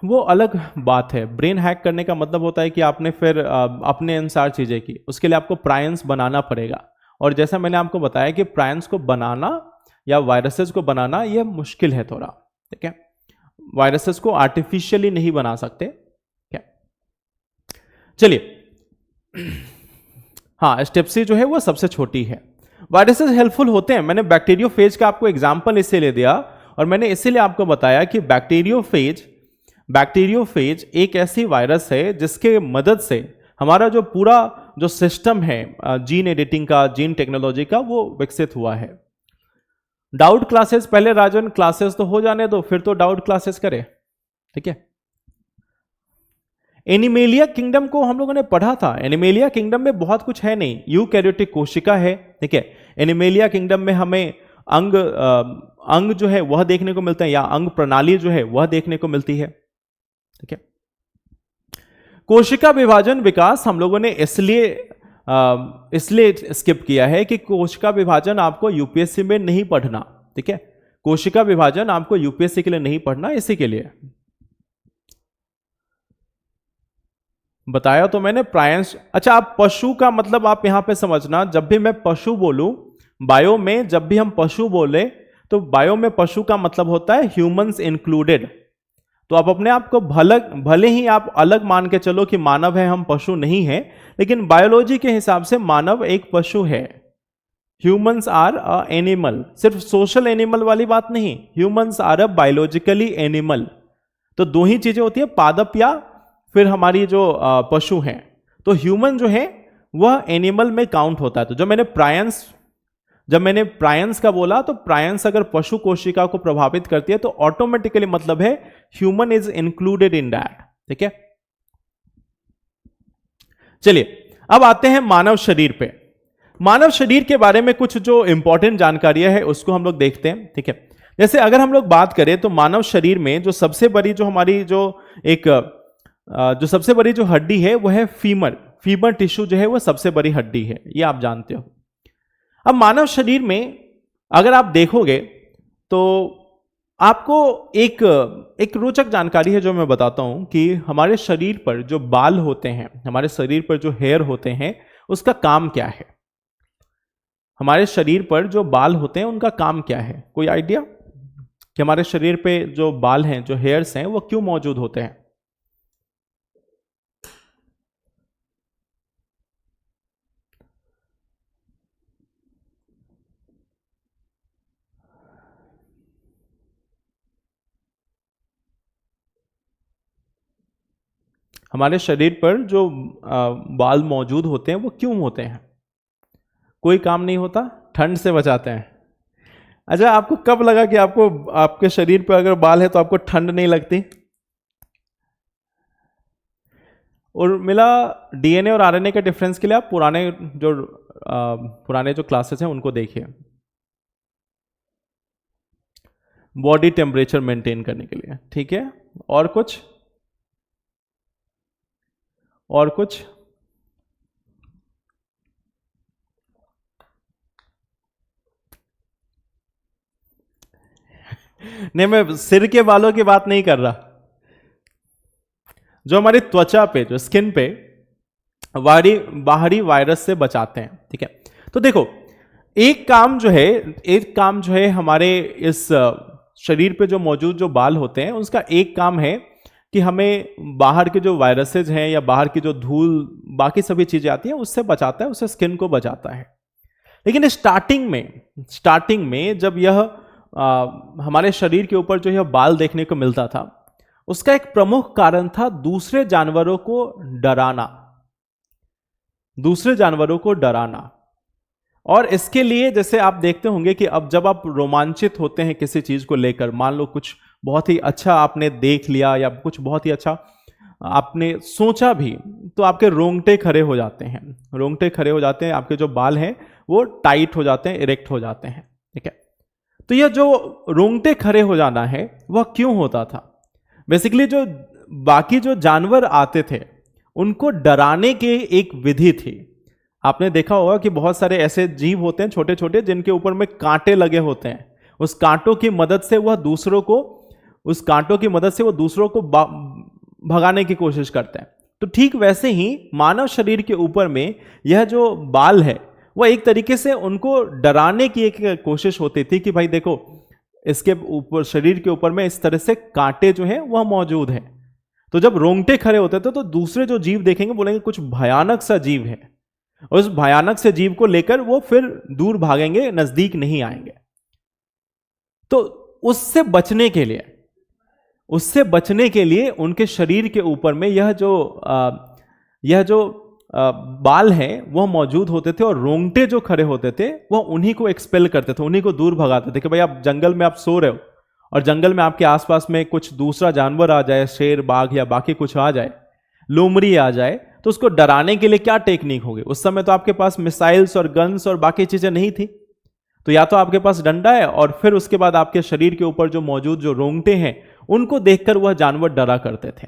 वो अलग बात है। ब्रेन हैक करने का मतलब होता है कि आपने फिर अपने अनुसार चीजें की, उसके लिए आपको प्रायंस बनाना पड़ेगा। और जैसा मैंने आपको बताया कि प्रायंस को बनाना या वायरसेस को बनाना यह मुश्किल है थोड़ा। ठीक है, वायरसेस को आर्टिफिशियली नहीं बना सकते। क्या, चलिए, हाँ, स्टेप्सी जो है वो सबसे छोटी है। वायरसेस हेल्पफुल होते हैं। मैंने बैक्टीरियोफेज का आपको एग्जांपल इसीलिए दिया, और मैंने इसीलिए आपको बताया कि बैक्टीरियोफेज एक ऐसी वायरस है जिसके मदद से हमारा जो पूरा जो सिस्टम है जीन एडिटिंग का, जीन टेक्नोलॉजी का, वो विकसित हुआ है। डाउट क्लासेस पहले राजन क्लासेस तो हो जाने दो, फिर तो डाउट क्लासेस करें। ठीक है, एनिमेलिया किंगडम को हम लोगों ने पढ़ा था। एनिमेलिया किंगडम में बहुत कुछ है नहीं, यूकैरियोटिक कोशिका है। ठीक है, एनिमेलिया किंगडम में हमें अंग जो है वह देखने को मिलता है, या अंग प्रणाली जो है वह देखने को मिलती है। ठीक है, कोशिका विभाजन विकास हम लोगों ने इसलिए स्किप किया है कि कोशिका विभाजन आपको यूपीएससी में नहीं पढ़ना, ठीक है। कोशिका विभाजन आपको यूपीएससी के लिए नहीं पढ़ना, इसी के लिए बताया तो मैंने प्रायंश। अच्छा, आप पशु का मतलब आप यहां पे समझना, जब भी मैं पशु बोलूं बायो में, जब भी हम पशु बोले तो बायो में पशु का मतलब होता है ह्यूमंस इंक्लूडेड। तो आप अपने आप को भले ही आप अलग मान के चलो कि मानव है, हम पशु नहीं है, लेकिन बायोलॉजी के हिसाब से मानव एक पशु है। ह्यूमंस आर अ एनिमल, सिर्फ सोशल एनिमल वाली बात नहीं, humans are a biologically animal. तो दो ही चीजें होती है, पादप या फिर हमारी जो पशु हैं। तो ह्यूमन जो है वह एनिमल में काउंट होता है। तो जब मैंने प्रायंस का बोला, तो प्रायंस अगर पशु कोशिका को प्रभावित करती है तो ऑटोमेटिकली मतलब है human is included in that, ठीक है। चलिए अब आते हैं मानव शरीर पे। मानव शरीर के बारे में कुछ जो इंपॉर्टेंट जानकारियां है उसको हम लोग देखते हैं, ठीक है। जैसे अगर हम लोग बात करें तो मानव शरीर में जो सबसे बड़ी जो हमारी जो सबसे बड़ी जो हड्डी है वो है फीमर टिश्यू जो है वो सबसे बड़ी हड्डी है, ये आप जानते हो। अब मानव शरीर में अगर आप देखोगे तो आपको एक रोचक जानकारी है जो मैं बताता हूं कि हमारे शरीर पर जो बाल होते हैं, हमारे शरीर पर जो हेयर होते हैं, उसका काम क्या है। हमारे शरीर पर जो बाल होते हैं उनका काम क्या है, कोई आइडिया कि हमारे शरीर पे जो बाल हैं, जो हेयर्स हैं, वो क्यों मौजूद होते हैं। हमारे शरीर पर जो बाल मौजूद होते हैं वो क्यों होते हैं, कोई काम नहीं होता, ठंड से बचाते हैं। अच्छा, आपको कब लगा कि आपको आपके शरीर पर अगर बाल है तो आपको ठंड नहीं लगती। और मिला डीएनए और आरएनए के डिफरेंस के लिए आप पुराने जो क्लासेस हैं उनको देखिए, बॉडी टेम्परेचर मेंटेन करने के लिए, ठीक है। और कुछ नहीं, मैं सिर के बालों की बात नहीं कर रहा, जो हमारी त्वचा पे, जो स्किन पे बाहरी वायरस से बचाते हैं, ठीक है। तो देखो, एक काम जो है हमारे इस शरीर पे जो मौजूद जो बाल होते हैं उसका एक काम है कि हमें बाहर के जो वायरसेज हैं या बाहर की जो धूल बाकी सभी चीजें आती हैं उससे बचाता है, उससे स्किन को बचाता है। लेकिन स्टार्टिंग में जब यह हमारे शरीर के ऊपर जो यह बाल देखने को मिलता था, उसका एक प्रमुख कारण था दूसरे जानवरों को डराना। और इसके लिए जैसे आप देखते होंगे कि अब जब आप रोमांचित होते हैं किसी चीज को लेकर, मान लो कुछ बहुत ही अच्छा आपने देख लिया या कुछ बहुत ही अच्छा आपने सोचा भी, तो आपके रोंगटे खड़े हो जाते हैं, आपके जो बाल हैं वो टाइट हो जाते हैं, इरेक्ट हो जाते हैं, ठीक है। तो यह जो रोंगटे खड़े हो जाना है वह क्यों होता था? बेसिकली जो बाकी जो जानवर आते थे उनको डराने की एक विधि थी। आपने देखा होगा कि बहुत सारे ऐसे जीव होते हैं छोटे छोटे जिनके ऊपर में कांटे लगे होते हैं, उस कांटों की मदद से वह दूसरों को भगाने की कोशिश करते हैं। तो ठीक वैसे ही मानव शरीर के ऊपर में यह जो बाल है वह एक तरीके से उनको डराने की एक कोशिश होती थी कि भाई देखो, इसके ऊपर, शरीर के ऊपर में इस तरह से कांटे जो हैं वह मौजूद हैं। तो जब रोंगटे खड़े होते थे तो दूसरे जो जीव देखेंगे बोलेंगे कुछ भयानक सा जीव है, और उस भयानक से जीव को लेकर वो फिर दूर भागेंगे, नजदीक नहीं आएंगे। तो उससे बचने के लिए उनके शरीर के ऊपर में यह जो बाल हैं वह मौजूद होते थे, और रोंगटे जो खड़े होते थे वह उन्हीं को एक्सपेल करते थे, उन्हीं को दूर भगाते थे कि भाई आप जंगल में आप सो रहे हो और जंगल में आपके आसपास में कुछ दूसरा जानवर आ जाए, शेर, बाघ या बाकी कुछ आ जाए, लोमड़ी आ जाए, तो उसको डराने के लिए क्या टेक्निक होगी? उस समय तो आपके पास मिसाइल्स और गन्स और बाकी चीजें नहीं थी, तो या तो आपके पास डंडा है और फिर उसके बाद आपके शरीर के ऊपर जो मौजूद जो रोंगटे हैं उनको देखकर वह जानवर डरा करते थे।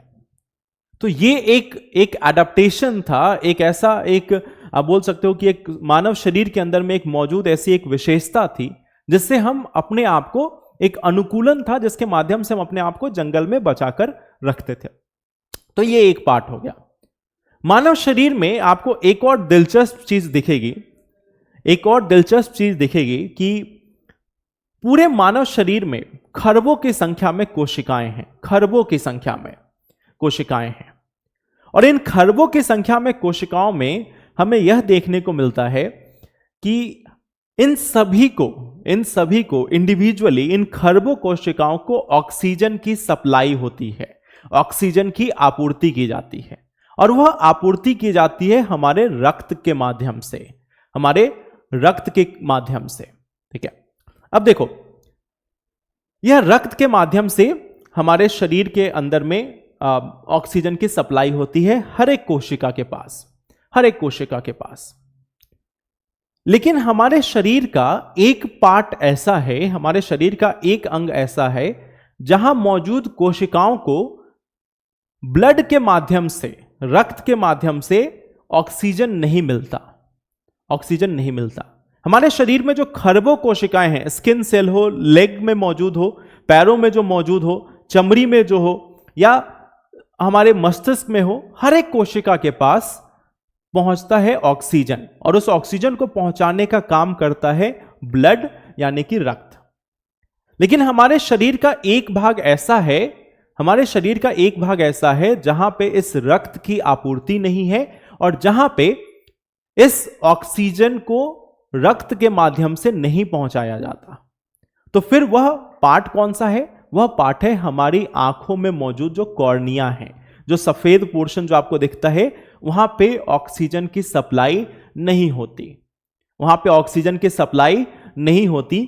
तो ये एक एडाप्टेशन था, एक ऐसा एक आप बोल सकते हो कि एक मानव शरीर के अंदर में एक मौजूद ऐसी एक विशेषता थी जिससे हम अपने आप को, एक अनुकूलन था जिसके माध्यम से हम अपने आप को जंगल में बचाकर रखते थे। तो ये एक पार्ट हो गया। मानव शरीर में आपको एक और दिलचस्प चीज दिखेगी, एक और दिलचस्प चीज दिखेगी कि पूरे मानव शरीर में खरबों की संख्या में कोशिकाएं हैं, खरबों की संख्या में कोशिकाएं हैं। और इन खरबों की संख्या में कोशिकाओं में हमें यह देखने को मिलता है कि इन सभी को इंडिविजुअली, इन खरबों कोशिकाओं को ऑक्सीजन की सप्लाई होती है, ऑक्सीजन की आपूर्ति की जाती है। और वह आपूर्ति की जाती है हमारे रक्त के माध्यम से, हमारे रक्त के माध्यम से। ठीक है, अब देखो, यह रक्त के माध्यम से हमारे शरीर के अंदर में ऑक्सीजन की सप्लाई होती है हर एक कोशिका के पास, हर एक कोशिका के पास। लेकिन हमारे शरीर का एक पार्ट ऐसा है, हमारे शरीर का एक अंग ऐसा है जहां मौजूद कोशिकाओं को ब्लड के माध्यम से, रक्त के माध्यम से ऑक्सीजन नहीं मिलता, ऑक्सीजन नहीं मिलता। हमारे शरीर में जो खरबों कोशिकाएं हैं, स्किन सेल हो, लेग में मौजूद हो, पैरों में जो मौजूद हो, चमड़ी में जो हो, या हमारे मस्तिष्क में हो, हर एक कोशिका के पास पहुंचता है ऑक्सीजन, और उस ऑक्सीजन को पहुंचाने का काम करता है ब्लड, यानी कि रक्त। लेकिन हमारे शरीर का एक भाग ऐसा है, हमारे शरीर का एक भाग ऐसा है जहां पे इस रक्त की आपूर्ति नहीं है, और जहां पे इस ऑक्सीजन को रक्त के माध्यम से नहीं पहुंचाया जाता। तो फिर वह पार्ट कौन सा है? वह पार्ट है हमारी आंखों में मौजूद जो कॉर्निया है, जो सफेद पोर्शन जो आपको दिखता है, वहां पे ऑक्सीजन की सप्लाई नहीं होती, वहां पे ऑक्सीजन की सप्लाई नहीं होती।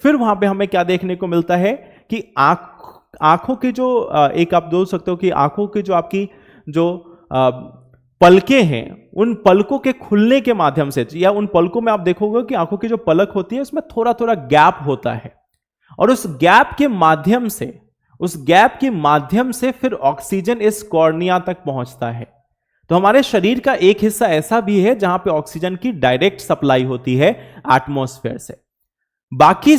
फिर वहां पे हमें क्या देखने को मिलता है कि आंखों की जो एक आप बोल सकते हो कि आंखों की जो आपकी जो पलकें हैं, उन पलकों के खुलने के माध्यम से, या उन पलकों में आप देखोगे कि आंखों की जो पलक होती है उसमें थोड़ा थोड़ा गैप होता है, और उस गैप के माध्यम से, उस गैप के माध्यम से फिर ऑक्सीजन इस कॉर्निया तक पहुंचता है। तो हमारे शरीर का एक हिस्सा ऐसा भी है जहां पे ऑक्सीजन की डायरेक्ट सप्लाई होती है एटमॉस्फेयर से। बाकी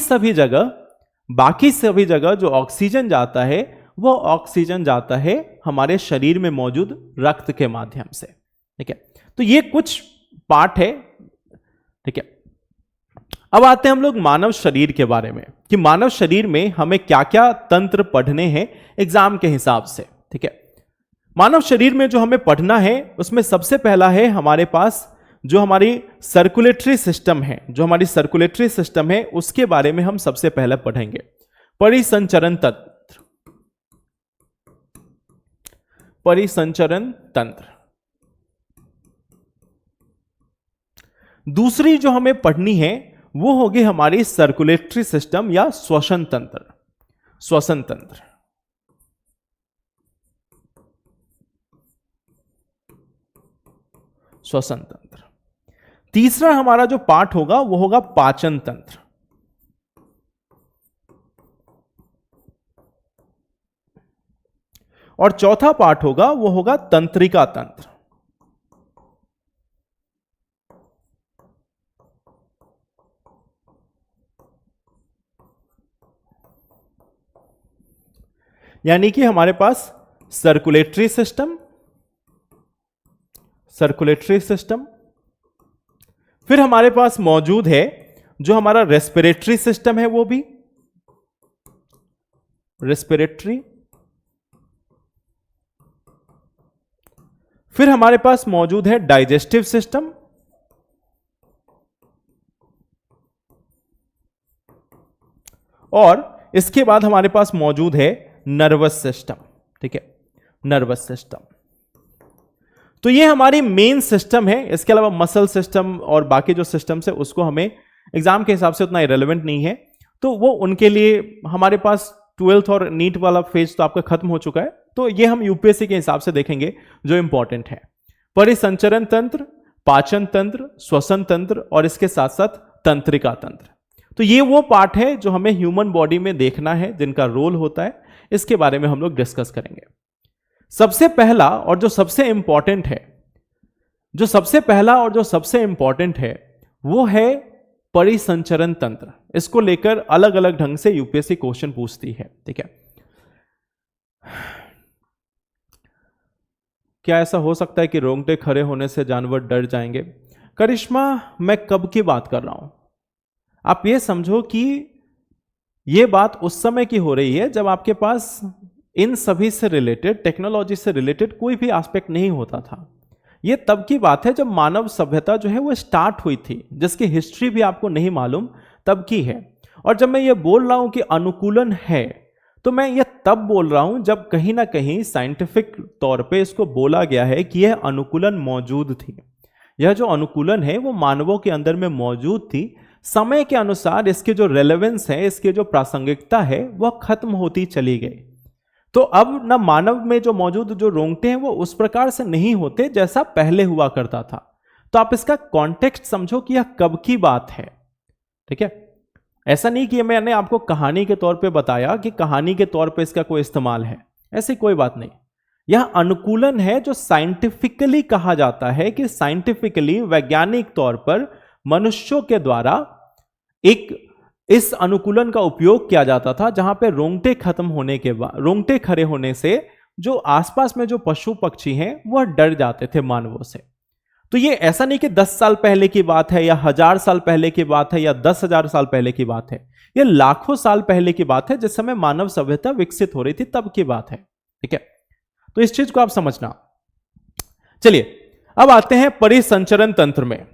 सभी जगह जो ऑक्सीजन जाता है, वो ऑक्सीजन जाता है हमारे शरीर में मौजूद रक्त के माध्यम से। ठीक है, तो ये कुछ पार्ट है। ठीक है, अब आते हैं हम लोग मानव शरीर के बारे में, कि मानव शरीर में हमें क्या क्या तंत्र पढ़ने हैं एग्जाम के हिसाब से। ठीक है, मानव शरीर में जो हमें पढ़ना है उसमें सबसे पहला है हमारे पास जो हमारी सर्कुलेटरी सिस्टम है, जो हमारी सर्कुलेटरी सिस्टम है उसके बारे में हम सबसे पहले पढ़ेंगे। परिसंचरण तंत्र, परिसंचरण तंत्र। दूसरी जो हमें पढ़नी है वो होगी हमारी सर्कुलेटरी सिस्टम या श्वसन तंत्र, श्वसन तंत्र। श्वसन तंत्र। तीसरा हमारा जो पार्ट होगा वो होगा पाचन तंत्र। और चौथा पार्ट होगा वो होगा तंत्रिका तंत्र। यानी कि हमारे पास सर्कुलेटरी सिस्टम, सर्कुलेटरी सिस्टम, फिर हमारे पास मौजूद है जो हमारा रेस्पिरेटरी सिस्टम है, वो भी रेस्पिरेटरी, फिर हमारे पास मौजूद है डाइजेस्टिव सिस्टम, और इसके बाद हमारे पास मौजूद है नर्वस सिस्टम। ठीक है, नर्वस सिस्टम। तो ये हमारी मेन सिस्टम है। इसके अलावा मसल सिस्टम और बाकी जो सिस्टम्स है उसको हमें एग्जाम के हिसाब से उतना इरेलेवेंट नहीं है, तो वो उनके लिए हमारे पास 12th और नीट वाला फेज तो आपका खत्म हो चुका है, तो ये हम यूपीएससी के हिसाब से देखेंगे जो इंपॉर्टेंट है। परिसंचरण तंत्र, पाचन तंत्र, श्वसन तंत्र और इसके साथ साथ तंत्रिका तंत्र। तो ये वो पार्ट है जो हमें ह्यूमन बॉडी में देखना है, जिनका रोल होता है, इसके बारे में हम लोग डिस्कस करेंगे। सबसे पहला और जो सबसे इंपॉर्टेंट है, जो सबसे पहला और जो सबसे इंपॉर्टेंट है वो है परिसंचरण तंत्र। इसको लेकर अलग अलग ढंग से यूपीएससी क्वेश्चन पूछती है। ठीक है, क्या ऐसा हो सकता है कि रोंगटे खड़े होने से जानवर डर जाएंगे? करिश्मा, मैं कब की बात कर रहा हूं? आप ये समझो कि ये बात उस समय की हो रही है जब आपके पास इन सभी से रिलेटेड, टेक्नोलॉजी से रिलेटेड कोई भी एस्पेक्ट नहीं होता था। ये तब की बात है जब मानव सभ्यता जो है वो स्टार्ट हुई थी, जिसकी हिस्ट्री भी आपको नहीं मालूम, तब की है। और जब मैं ये बोल रहा हूं कि अनुकूलन है, तो मैं ये तब बोल रहा हूं जब कहीं ना कहीं साइंटिफिक तौर पे इसको बोला गया है कि यह अनुकूलन मौजूद थी। यह जो अनुकूलन है वो मानवों के अंदर में मौजूद थी। समय के अनुसार इसके जो रेलेवेंस है, इसकी जो प्रासंगिकता है, वह खत्म होती चली गई। तो अब ना मानव में जो मौजूद जो रोंगटे हैं वो उस प्रकार से नहीं होते जैसा पहले हुआ करता था। तो आप इसका कॉन्टेक्स्ट समझो कि यह कब की बात है। ठीक है, ऐसा नहीं कि मैंने आपको कहानी के तौर पे बताया कि कहानी के तौर पे इसका कोई इस्तेमाल है, ऐसी कोई बात नहीं। यह अनुकूलन है जो साइंटिफिकली कहा जाता है कि साइंटिफिकली, वैज्ञानिक तौर पर मनुष्यों के द्वारा एक इस अनुकूलन का उपयोग किया जाता था, जहां पे रोंगटे खत्म होने के बाद, रोंगटे खड़े होने से जो आसपास में जो पशु पक्षी हैं वह डर जाते थे मानवों से। तो ये ऐसा नहीं कि 10 साल पहले की बात है या 1000 साल पहले की बात है या 10,000 साल पहले की बात है। ये लाखों साल पहले की बात है, जिस समय मानव सभ्यता विकसित हो रही थी तब की बात है। ठीक है, तो इस चीज को आप समझना। चलिए अब आते हैं परिसंचरण तंत्र में।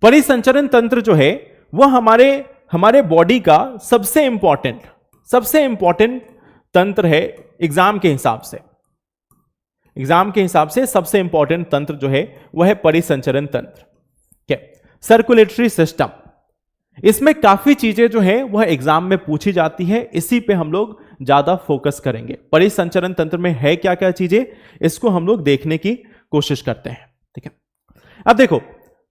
परिसंचरण तंत्र जो है वह हमारे बॉडी का सबसे इंपॉर्टेंट तंत्र है। एग्जाम के हिसाब से सबसे इंपॉर्टेंट तंत्र जो है वह है परिसंचरण तंत्र। क्या? Circulatory system. इसमें काफी चीजें जो है वह एग्जाम में पूछी जाती है, इसी पे हम लोग ज्यादा फोकस करेंगे। परिसंचरण तंत्र में है क्या क्या चीजें, इसको हम लोग देखने की कोशिश करते हैं। ठीक है, अब देखो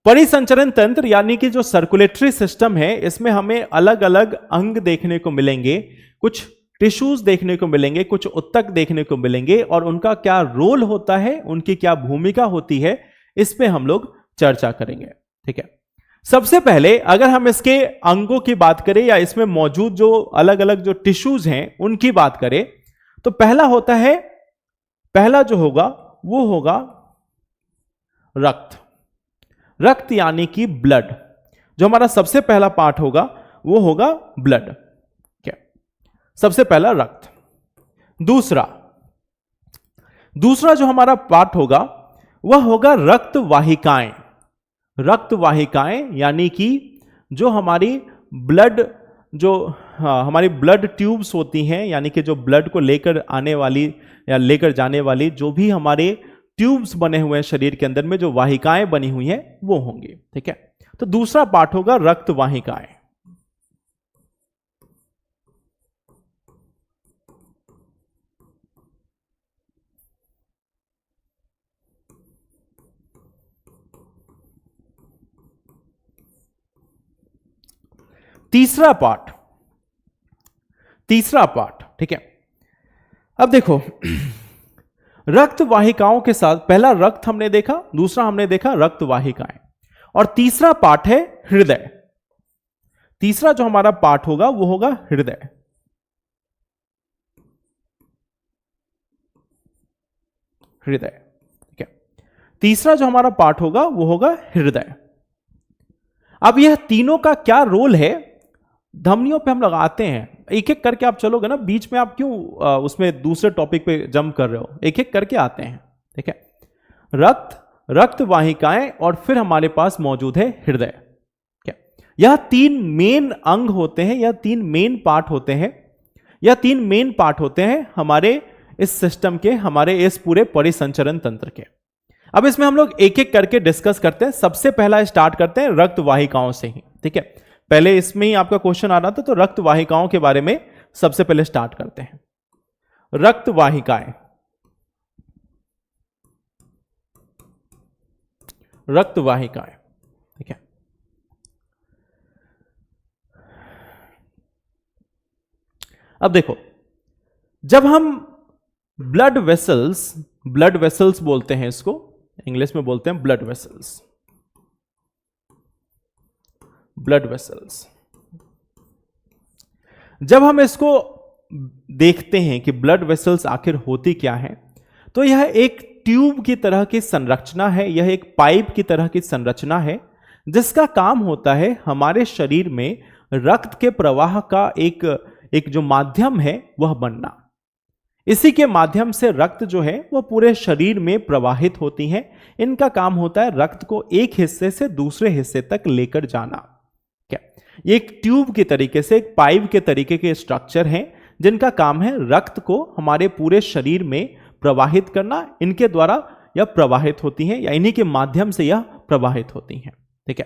परिसंचरण तंत्र यानी कि जो सर्कुलेटरी सिस्टम है, इसमें हमें अलग अलग अंग देखने को मिलेंगे, कुछ टिश्यूज देखने को मिलेंगे, कुछ उत्तक देखने को मिलेंगे, और उनका क्या रोल होता है, उनकी क्या भूमिका होती है, इस पे हम लोग चर्चा करेंगे। ठीक है, सबसे पहले अगर हम इसके अंगों की बात करें या इसमें मौजूद जो अलग अलग जो टिश्यूज हैं उनकी बात करें, तो पहला जो होगा वो होगा रक्त यानी कि ब्लड। जो हमारा सबसे पहला पार्ट होगा वो होगा ब्लड। क्या? सबसे पहला रक्त। दूसरा जो हमारा पार्ट होगा वह होगा रक्त वाहिकाएं यानी कि जो हमारी ब्लड ट्यूब्स होती हैं, यानी कि जो ब्लड को लेकर आने वाली या लेकर जाने वाली जो भी हमारे ट्यूब्स बने हुए हैं शरीर के अंदर में, जो वाहिकाएं बनी हुई हैं वो होंगी। ठीक है, तो दूसरा पार्ट होगा रक्त वाहिकाएं। तीसरा पार्ट। ठीक है, अब देखो रक्त वाहिकाओं के साथ पहला रक्त हमने देखा, दूसरा हमने देखा रक्त वाहिकाएं, और तीसरा पार्ट है हृदय। तीसरा जो हमारा पार्ट होगा वो होगा हृदय। ठीक है, तीसरा जो हमारा पार्ट होगा वो होगा हृदय। अब यह तीनों का क्या रोल है, धमनियों पे हम लगाते हैं। एक एक करके आप चलोगे ना, बीच में आप क्यों उसमें दूसरे टॉपिक पे जंप कर रहे हो, एक एक करके आते हैं। ठीक है, रक्त वाहिकाएं और फिर हमारे पास मौजूद है हृदय। क्या? यह तीन मेन अंग होते हैं, यह तीन मेन पार्ट होते हैं हमारे इस सिस्टम के, हमारे इस पूरे परिसंचरण तंत्र के। अब इसमें हम लोग एक एक करके डिस्कस करते हैं। सबसे पहला स्टार्ट करते हैं रक्त वाहिकाओं से ही। ठीक है, पहले इसमें ही आपका क्वेश्चन आ रहा था, तो रक्त वाहिकाओं के बारे में सबसे पहले स्टार्ट करते हैं। रक्त वाहिकाएं। ठीक है, अब देखो जब हम ब्लड वेसल्स बोलते हैं इसको, इंग्लिश में बोलते हैं ब्लड वेसल्स। ब्लड वेसल्स, जब हम इसको देखते हैं कि ब्लड वेसल्स आखिर होती क्या है, तो यह एक ट्यूब की तरह की संरचना है, यह एक पाइप की तरह की संरचना है, जिसका काम होता है हमारे शरीर में रक्त के प्रवाह का एक जो माध्यम है वह बनना। इसी के माध्यम से रक्त जो है वह पूरे शरीर में प्रवाहित होती है। इनका काम होता है रक्त को एक हिस्से से दूसरे हिस्से तक लेकर जाना। क्या ये एक ट्यूब की तरीके से, एक पाइप के तरीके के स्ट्रक्चर हैं जिनका काम है रक्त को हमारे पूरे शरीर में प्रवाहित करना। इनके द्वारा यह प्रवाहित होती हैं या इन्हीं के माध्यम से यह प्रवाहित होती हैं। ठीक है,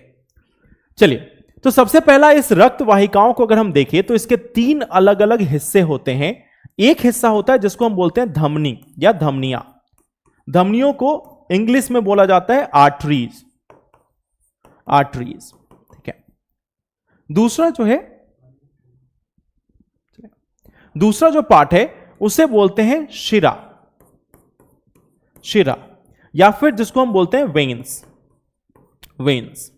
चलिए, तो सबसे पहला इस रक्त वाहिकाओं को अगर हम देखें तो इसके 3 अलग अलग हिस्से होते हैं। एक हिस्सा होता है जिसको हम बोलते हैं धमनी या धमनियां। धमनियों को इंग्लिश में बोला जाता है आर्टरीज। आर्टरीज, ठीक है। दूसरा जो पार्ट है उसे बोलते हैं शिरा। शिरा, या फिर जिसको हम बोलते हैं वेन्स। वेन्स।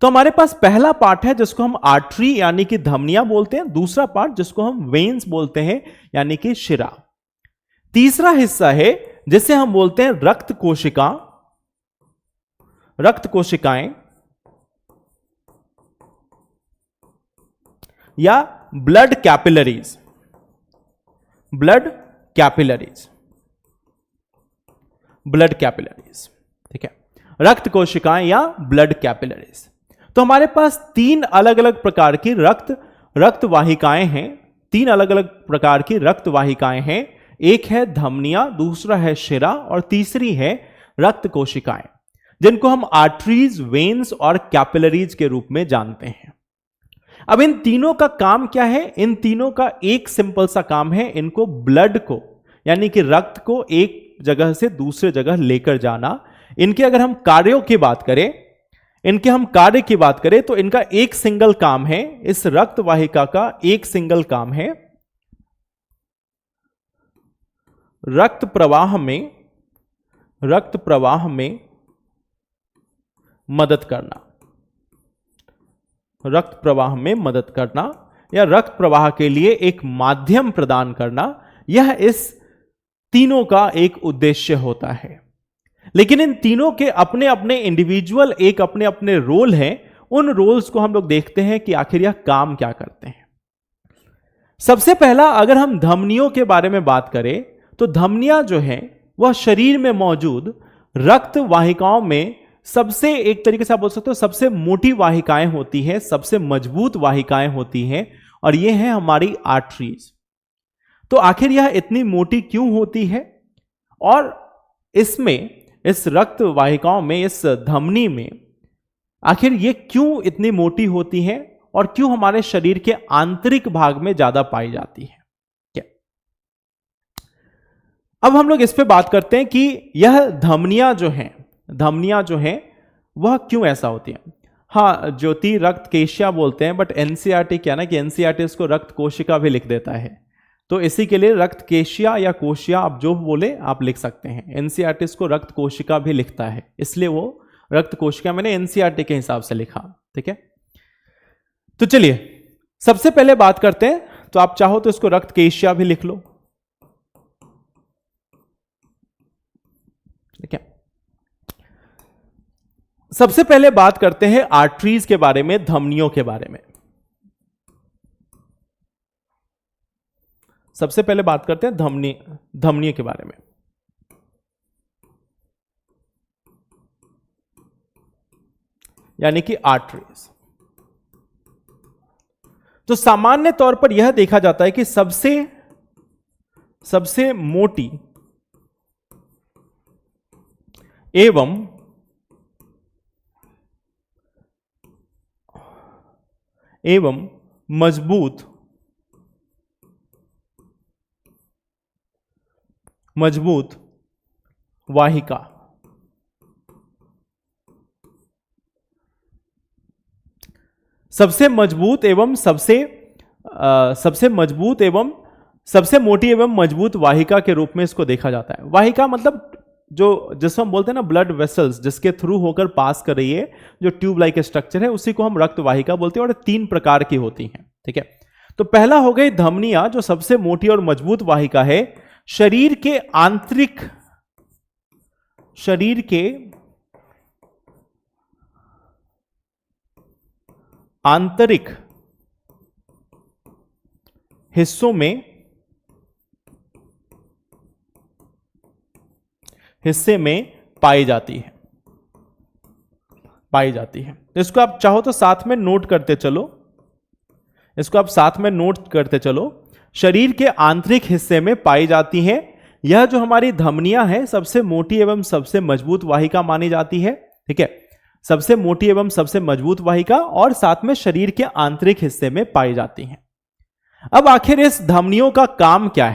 तो हमारे पास पहला पार्ट है जिसको हम आर्टरी यानी कि धमनियां बोलते हैं, दूसरा पार्ट जिसको हम वेन्स बोलते हैं यानी कि शिरा। तीसरा हिस्सा है जिसे हम बोलते हैं रक्त कोशिका, रक्त कोशिकाएं या blood capillaries. Blood capillaries, blood capillaries, ठीक है, रक्त कोशिकाएं या ब्लड कैपिलरीज। तो हमारे पास 3 अलग अलग प्रकार की रक्त वाहिकाएं हैं। 3 अलग अलग प्रकार की रक्त वाहिकाएं हैं। एक है धमनियां, दूसरा है शिरा और तीसरी है रक्त कोशिकाएं, जिनको हम आर्टरीज, वेन्स और कैपिलरीज के रूप में जानते हैं। अब इन तीनों का काम क्या है? इन तीनों का एक सिंपल सा काम है, इनको ब्लड को यानी कि रक्त को एक जगह से दूसरे जगह लेकर जाना। इनके अगर हम कार्यों की बात करें, इनके हम कार्य की बात करें तो इनका एक सिंगल काम है, इस रक्त वाहिका का एक सिंगल काम है रक्त प्रवाह में मदद करना। रक्त प्रवाह में मदद करना या रक्त प्रवाह के लिए एक माध्यम प्रदान करना, यह इस तीनों का एक उद्देश्य होता है। लेकिन इन तीनों के अपने अपने इंडिविजुअल एक अपने अपने रोल हैं। उन रोल्स को हम लोग देखते हैं कि आखिर यह काम क्या करते हैं। सबसे पहला अगर हम धमनियों के बारे में बात करें तो धमनियां जो हैं वह शरीर में मौजूद रक्त वाहिकाओं में सबसे, एक तरीके से आप बोल सकते हो, सबसे मोटी वाहिकाएं होती हैं, सबसे मजबूत वाहिकाएं होती हैं, और ये हैं हमारी आर्टरीज। तो आखिर यह इतनी मोटी क्यों होती है और इसमें, इस रक्त वाहिकाओं में, इस धमनी में आखिर ये क्यों इतनी मोटी होती हैं और क्यों हमारे शरीर के आंतरिक भाग में ज्यादा पाई जाती है? क्या अब हम लोग इस पे बात करते हैं कि यह धमनियां जो हैं वह क्यों ऐसा होती हैं। हाँ, ज्योति रक्त केशिया बोलते हैं, बट एनसीईआरटी क्या ना कि एनसीईआरटी इसको रक्त कोशिका भी लिख देता है। तो इसी के लिए रक्त केशिया या कोशिया आप जो बोले आप लिख सकते हैं। एनसीईआरटी इसको रक्त कोशिका भी लिखता है, इसलिए वो रक्त कोशिका मैंने एनसीईआरटी के हिसाब से लिखा। ठीक है, तो चलिए सबसे पहले बात करते हैं, तो आप चाहो तो इसको रक्त केशिया भी लिख लो। ठीक है, सबसे पहले बात करते हैं आर्टरीज के बारे में, धमनियों के बारे में। सबसे पहले बात करते हैं धमनी के बारे में। यानी कि आर्टरीज। तो सामान्य तौर पर यह देखा जाता है कि सबसे मोटी एवं मजबूत वाहिका सबसे मजबूत एवं सबसे मोटी एवं मजबूत वाहिका के रूप में इसको देखा जाता है। वाहिका मतलब जो जिसको हम बोलते हैं ना ब्लड वेसल्स, जिसके थ्रू होकर पास कर रही है, जो ट्यूब लाइक स्ट्रक्चर है, उसी को हम रक्त वाहिका बोलते हैं और 3 प्रकार की होती हैं। ठीक है, तो पहला हो गई धमनियां, जो सबसे मोटी और मजबूत वाहिका है। शरीर के आंतरिक हिस्से में पाई जाती है। तो इसको आप चाहो तो साथ में नोट करते चलो, शरीर के आंतरिक हिस्से में पाई जाती है। यह जो हमारी धमनियां हैं सबसे मोटी एवं सबसे मजबूत वाहिका मानी जाती है। ठीक है, सबसे मोटी एवं सबसे मजबूत वाहिका और साथ में शरीर के आंतरिक हिस्से में पाई जाती हैं। अब आखिर इस धमनियों का काम क्या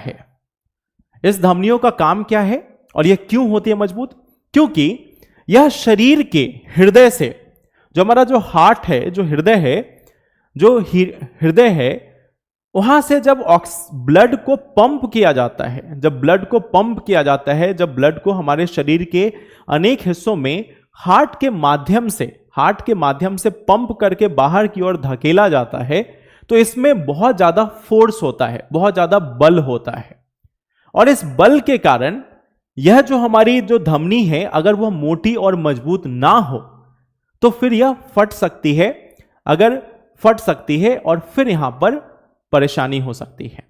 है? और यह क्यों होती है मजबूत? क्योंकि यह शरीर के हृदय से, जो हमारा जो हार्ट है, जो हृदय है, वहां से जब ब्लड को पंप किया जाता है, जब ब्लड को हमारे शरीर के अनेक हिस्सों में हार्ट के माध्यम से पंप करके बाहर की ओर धकेला जाता है, तो इसमें बहुत ज्यादा फोर्स होता है, बहुत ज्यादा बल होता है। और इस बल के कारण यह जो हमारी जो धमनी है, अगर वह मोटी और मजबूत ना हो तो फिर यह फट सकती है और फिर यहां पर परेशानी हो सकती है।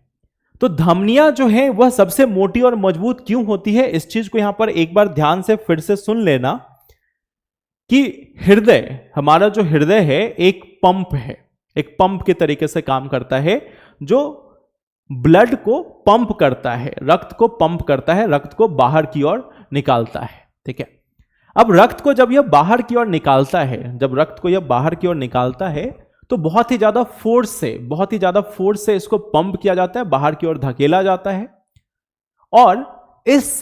तो धमनियां जो है वह सबसे मोटी और मजबूत क्यों होती है, इस चीज को यहां पर एक बार ध्यान से फिर से सुन लेना कि हमारा जो हृदय है एक पंप के तरीके से काम करता है, जो ब्लड को पंप करता है, रक्त को पंप करता है, रक्त को बाहर की ओर निकालता है। ठीक है, अब रक्त को जब यह बाहर की ओर निकालता है, तो बहुत ही ज्यादा फोर्स से इसको पंप किया जाता है, बाहर की ओर धकेला जाता है। और इस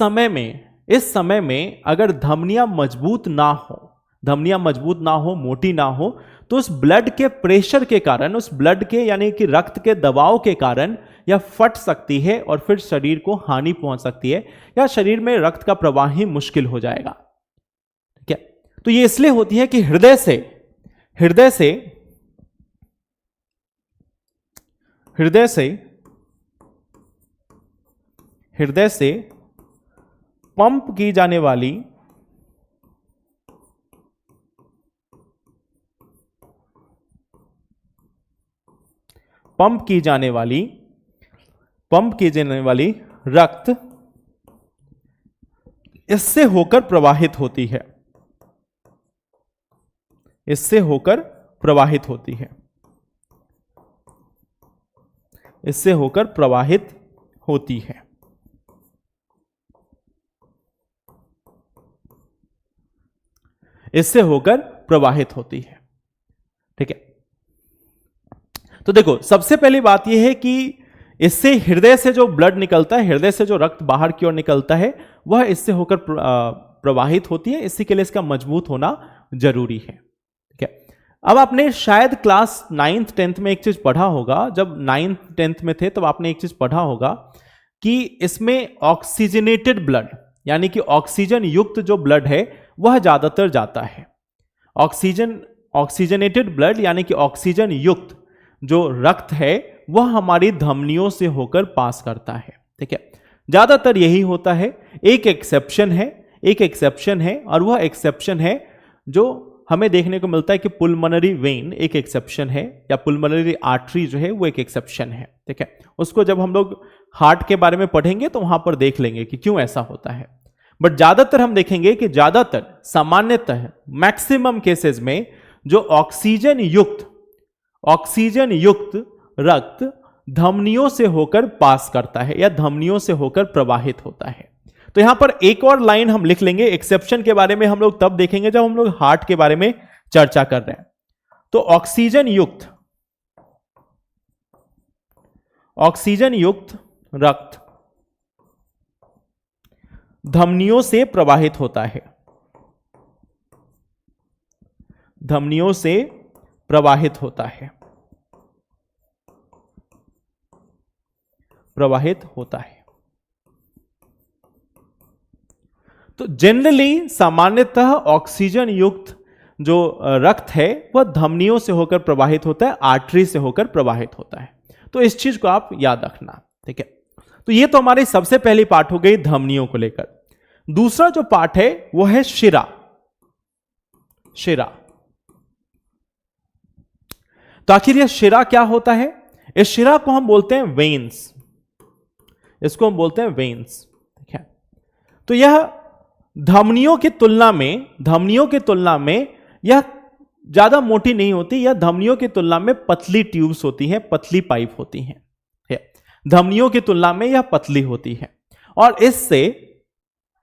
समय में अगर धमनियां मजबूत ना हो, मोटी ना हो, तो उस ब्लड के प्रेशर के कारण, उस ब्लड के यानी कि रक्त के दबाव के कारण यह फट सकती है और फिर शरीर को हानि पहुंच सकती है, या शरीर में रक्त का प्रवाह ही मुश्किल हो जाएगा। ठीक है, तो ये इसलिए होती है कि हृदय से पंप की जाने वाली रक्त इससे होकर प्रवाहित होती है। इससे होकर प्रवाहित होती है। ठीक है, तो देखो सबसे पहली बात यह है कि इससे हृदय से जो ब्लड निकलता है, हृदय से जो रक्त बाहर की ओर निकलता है, वह इससे होकर प्रवाहित होती है। इसी के लिए इसका मजबूत होना जरूरी है। ठीक है, अब आपने शायद क्लास 9th 10th में एक चीज पढ़ा होगा, जब 9th 10th में थे तब आपने एक चीज पढ़ा होगा कि इसमें ऑक्सीजनेटेड ब्लड, यानी कि ऑक्सीजन युक्त जो ब्लड है वह ज्यादातर जाता है। ऑक्सीजनेटेड ब्लड यानी कि ऑक्सीजन युक्त जो रक्त है वह हमारी धमनियों से होकर पास करता है। ठीक है, ज्यादातर यही होता है। एक एक्सेप्शन है और वह एक्सेप्शन है जो हमें देखने को मिलता है कि पुल्मोनरी वेन एक एक्सेप्शन है, या पुल्मोनरी आर्टरी जो है वो एक एक्सेप्शन है। ठीक है, उसको जब हम लोग हार्ट के बारे में पढ़ेंगे तो वहां पर देख लेंगे कि क्यों ऐसा होता है। बट ज्यादातर हम देखेंगे कि सामान्यतः मैक्सिमम केसेस में जो ऑक्सीजन युक्त रक्त धमनियों से होकर पास करता है या धमनियों से होकर प्रवाहित होता है। तो यहां पर एक और लाइन हम लिख लेंगे। एक्सेप्शन के बारे में हम लोग तब देखेंगे जब हम लोग हार्ट के बारे में चर्चा कर रहे हैं। तो ऑक्सीजन युक्त रक्त धमनियों से प्रवाहित होता है, प्रवाहित होता है। तो जनरली सामान्यतः ऑक्सीजन युक्त जो रक्त है वह धमनियों से होकर प्रवाहित होता है, आर्टरी से होकर प्रवाहित होता है। तो इस चीज को आप याद रखना, ठीक है। तो ये तो हमारी सबसे पहली पार्ट हो गई धमनियों को लेकर। दूसरा जो पार्ट है वो है शिरा। शिरा, तो आखिर यह शिरा क्या होता है? इस शिरा को हम बोलते हैं वेन्स, इसको हम बोलते हैं वेन्स, ठीक है। तो यह धमनियों की तुलना में यह ज्यादा मोटी नहीं होती, यह धमनियों की तुलना में पतली ट्यूब्स होती हैं, पतली पाइप होती हैं, धमनियों की तुलना में यह पतली होती है। और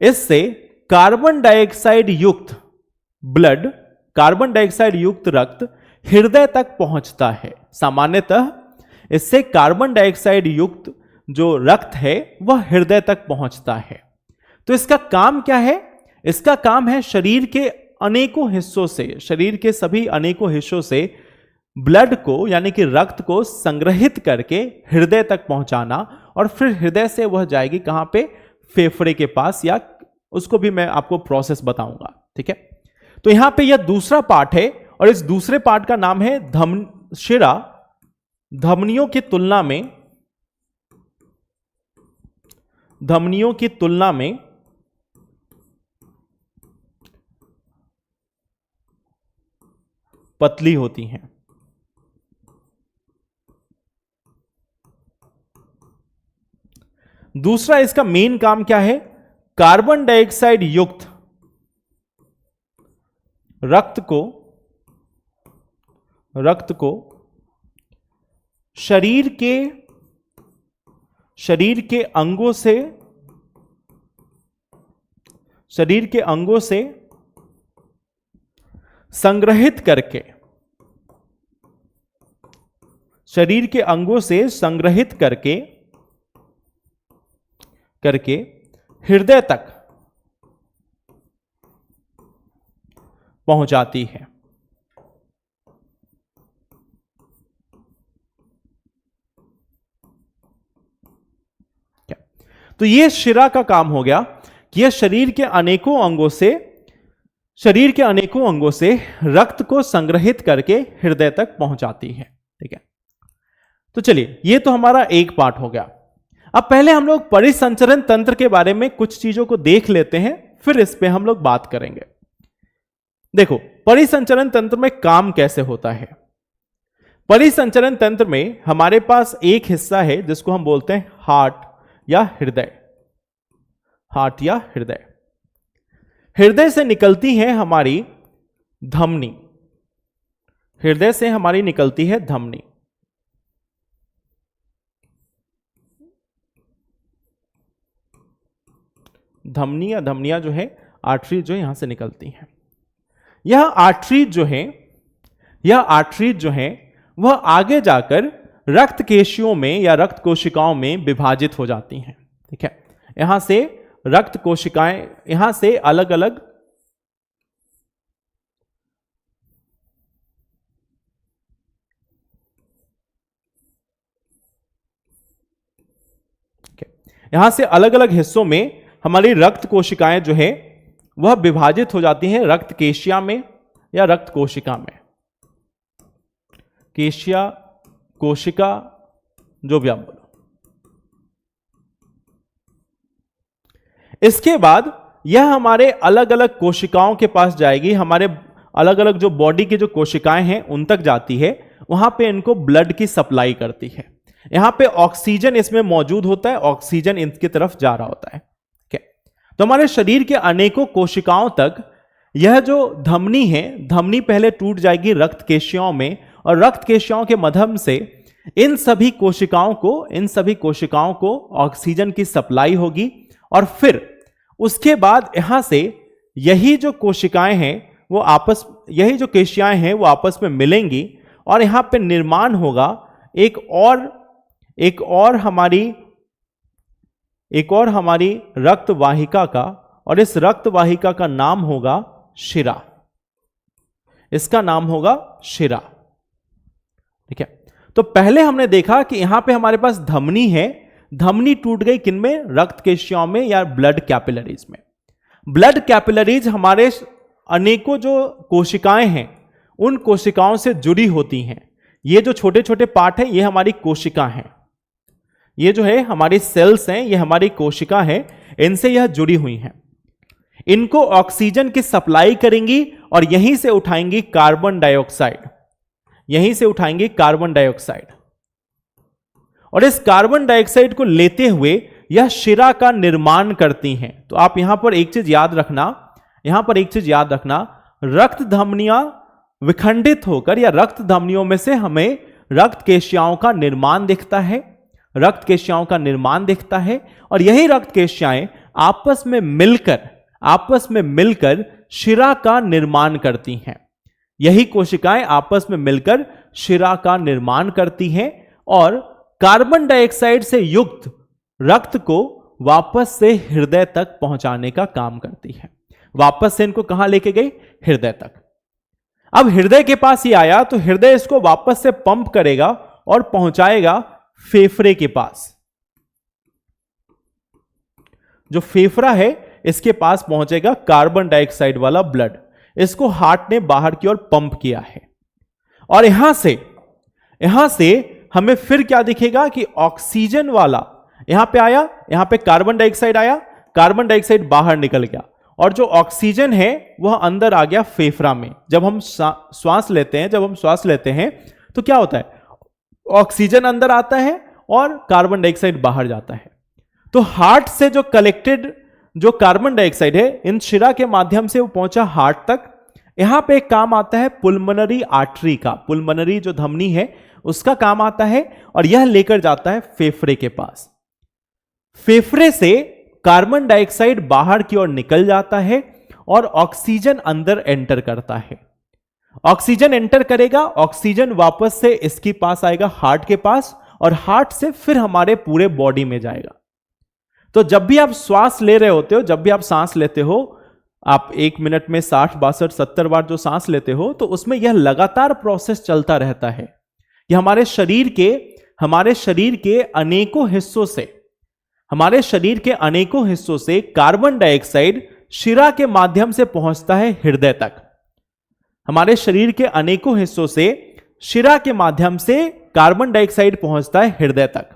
इससे कार्बन डाइऑक्साइड युक्त ब्लड, कार्बन डाइऑक्साइड युक्त रक्त हृदय तक पहुंचता है। सामान्यतः इससे कार्बन डाइऑक्साइड युक्त जो रक्त है वह हृदय तक पहुंचता है। तो इसका काम क्या है? इसका काम है शरीर के अनेकों हिस्सों से, शरीर के सभी अनेकों हिस्सों से ब्लड को यानी कि रक्त को संग्रहित करके हृदय तक पहुंचाना, और फिर हृदय से वह जाएगी कहां पे? फेफड़े के पास, या उसको भी मैं आपको प्रोसेस बताऊंगा, ठीक है। तो यहां पे यह दूसरा पार्ट है, और इस दूसरे पार्ट का नाम है शिरा। धमनियों की तुलना में पतली होती हैं। दूसरा इसका मेन काम क्या है? कार्बन डाइऑक्साइड युक्त रक्त को शरीर के अंगों से संग्रहित करके, शरीर के अंगों से संग्रहित करके हृदय तक पहुंचाती है। तो यह शिरा का काम हो गया कि यह शरीर के अनेकों अंगों से रक्त को संग्रहित करके हृदय तक पहुंचाती है, ठीक है। तो चलिए, यह तो हमारा एक पार्ट हो गया। अब पहले हम लोग परिसंचरण तंत्र के बारे में कुछ चीजों को देख लेते हैं, फिर इस पे हम लोग बात करेंगे। देखो, परिसंचरण तंत्र में काम कैसे होता है। परिसंचरण तंत्र में हमारे पास एक हिस्सा है जिसको हम बोलते हैं हार्ट या हृदय। हृदय से निकलती है हमारी धमनी, धमनी या धमनियां जो है, आर्टरी जो यहां से निकलती हैं। यह आर्टरी जो है वह आगे जाकर रक्त केशियों में या रक्त कोशिकाओं में विभाजित हो जाती हैं, ठीक है। यहां से रक्त कोशिकाएं, यहां से अलग अलग हिस्सों में हमारी रक्त कोशिकाएं जो है वह विभाजित हो जाती हैं रक्त केशिया में या रक्त कोशिका में। केशिया, कोशिका, जो भी आप बोलो। इसके बाद यह हमारे अलग अलग कोशिकाओं के पास जाएगी, हमारे अलग अलग जो बॉडी की जो कोशिकाएं हैं उन तक जाती है, वहां पे इनको ब्लड की सप्लाई करती है। यहां पे ऑक्सीजन इसमें मौजूद होता है, ऑक्सीजन इनकी तरफ जा रहा होता है, ठीक है। तो हमारे शरीर के अनेकों कोशिकाओं तक यह जो धमनी है, धमनी पहले टूट जाएगी रक्त केशियाओं में, और रक्त केशियाओं के माध्यम से इन सभी कोशिकाओं को ऑक्सीजन की सप्लाई होगी, और फिर उसके बाद यहां से यही जो कोशिकाएं हैं वो यही जो केशियाएं हैं वो आपस में मिलेंगी, और यहां पे निर्माण होगा एक और हमारी रक्त वाहिका का, और इस रक्त वाहिका का नाम होगा शिरा। इसका नाम होगा शिरा, ठीक है। तो पहले हमने देखा कि यहां पे हमारे पास धमनी है, धमनी टूट गई किनमें? रक्त केशिकाओं में या ब्लड कैपिलरीज में। ब्लड कैपिलरीज हमारे अनेकों जो कोशिकाएं हैं उन कोशिकाओं से जुड़ी होती हैं। ये जो छोटे छोटे पार्ट हैं ये हमारी कोशिका हैं, ये जो है हमारी सेल्स हैं, ये हमारी कोशिका है, इनसे यह जुड़ी हुई हैं। इनको ऑक्सीजन की सप्लाई करेंगी और यहीं से उठाएंगी कार्बन डाइऑक्साइड, यहीं से उठाएंगी कार्बन डाइऑक्साइड, और इस कार्बन डाइऑक्साइड को लेते हुए यह शिरा का निर्माण करती हैं। तो आप यहां पर एक चीज याद रखना, यहां पर एक चीज याद रखना, रक्त धमनियां विखंडित होकर या रक्त धमनियों में से हमें रक्त केशिकाओं का निर्माण दिखता है, रक्त केशिकाओं का निर्माण दिखता है, और यही रक्त केशिकाएं आपस में मिलकर शिरा का निर्माण करती हैं। यही कोशिकाएं आपस में मिलकर शिरा का निर्माण करती हैं और कार्बन डाइऑक्साइड से युक्त रक्त को वापस से हृदय तक पहुंचाने का काम करती है। वापस से इनको कहां लेके गई? हृदय तक। अब हृदय के पास ये आया तो हृदय इसको वापस से पंप करेगा और पहुंचाएगा फेफड़े के पास। जो फेफड़ा है इसके पास पहुंचेगा कार्बन डाइऑक्साइड वाला ब्लड, इसको हार्ट ने बाहर की ओर पंप किया है। और यहां से हमें फिर क्या दिखेगा कि ऑक्सीजन वाला यहां पे आया, यहां पे कार्बन डाइऑक्साइड आया, कार्बन डाइऑक्साइड बाहर निकल गया और जो ऑक्सीजन है वह अंदर आ गया फेफड़ा में। जब हम श्वास लेते हैं तो क्या होता है? ऑक्सीजन अंदर आता है और कार्बन डाइऑक्साइड बाहर जाता है। तो हार्ट से जो कलेक्टेड जो कार्बन डाइऑक्साइड है इन शिरा के माध्यम से वो पहुंचा हार्ट तक। यहां पे एक काम आता है पुल्मोनरी आर्टरी का, पुल्मोनरी जो धमनी है उसका काम आता है और यह लेकर जाता है फेफड़े के पास। फेफड़े से कार्बन डाइऑक्साइड बाहर की ओर निकल जाता है और ऑक्सीजन अंदर एंटर करता है। ऑक्सीजन एंटर करेगा, ऑक्सीजन वापस से इसके पास आएगा हार्ट के पास और हार्ट से फिर हमारे पूरे बॉडी में जाएगा। तो जब भी आप श्वास ले रहे होते हो, जब भी आप सांस लेते हो, आप 1 मिनट में 60, 62, 70 बार जो सांस लेते हो तो उसमें यह लगातार प्रोसेस चलता रहता है। यह हमारे शरीर के अनेकों हिस्सों से कार्बन डाइऑक्साइड शिरा के माध्यम से पहुंचता है हृदय तक। हमारे शरीर के अनेकों हिस्सों से शिरा के माध्यम से कार्बन डाइऑक्साइड पहुंचता है हृदय तक।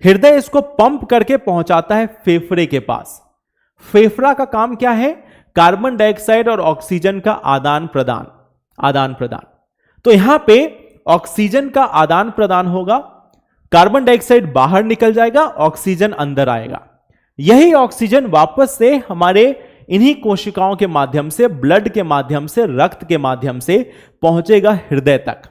हृदय इसको पंप करके पहुंचाता है फेफड़े के पास। फेफड़ा का काम क्या है? कार्बन डाइऑक्साइड और ऑक्सीजन का आदान प्रदान। तो यहां पे ऑक्सीजन का आदान प्रदान होगा, कार्बन डाइऑक्साइड बाहर निकल जाएगा, ऑक्सीजन अंदर आएगा। यही ऑक्सीजन वापस से हमारे इन्हीं कोशिकाओं के माध्यम से, ब्लड के माध्यम से, रक्त के माध्यम से पहुंचेगा हृदय तक।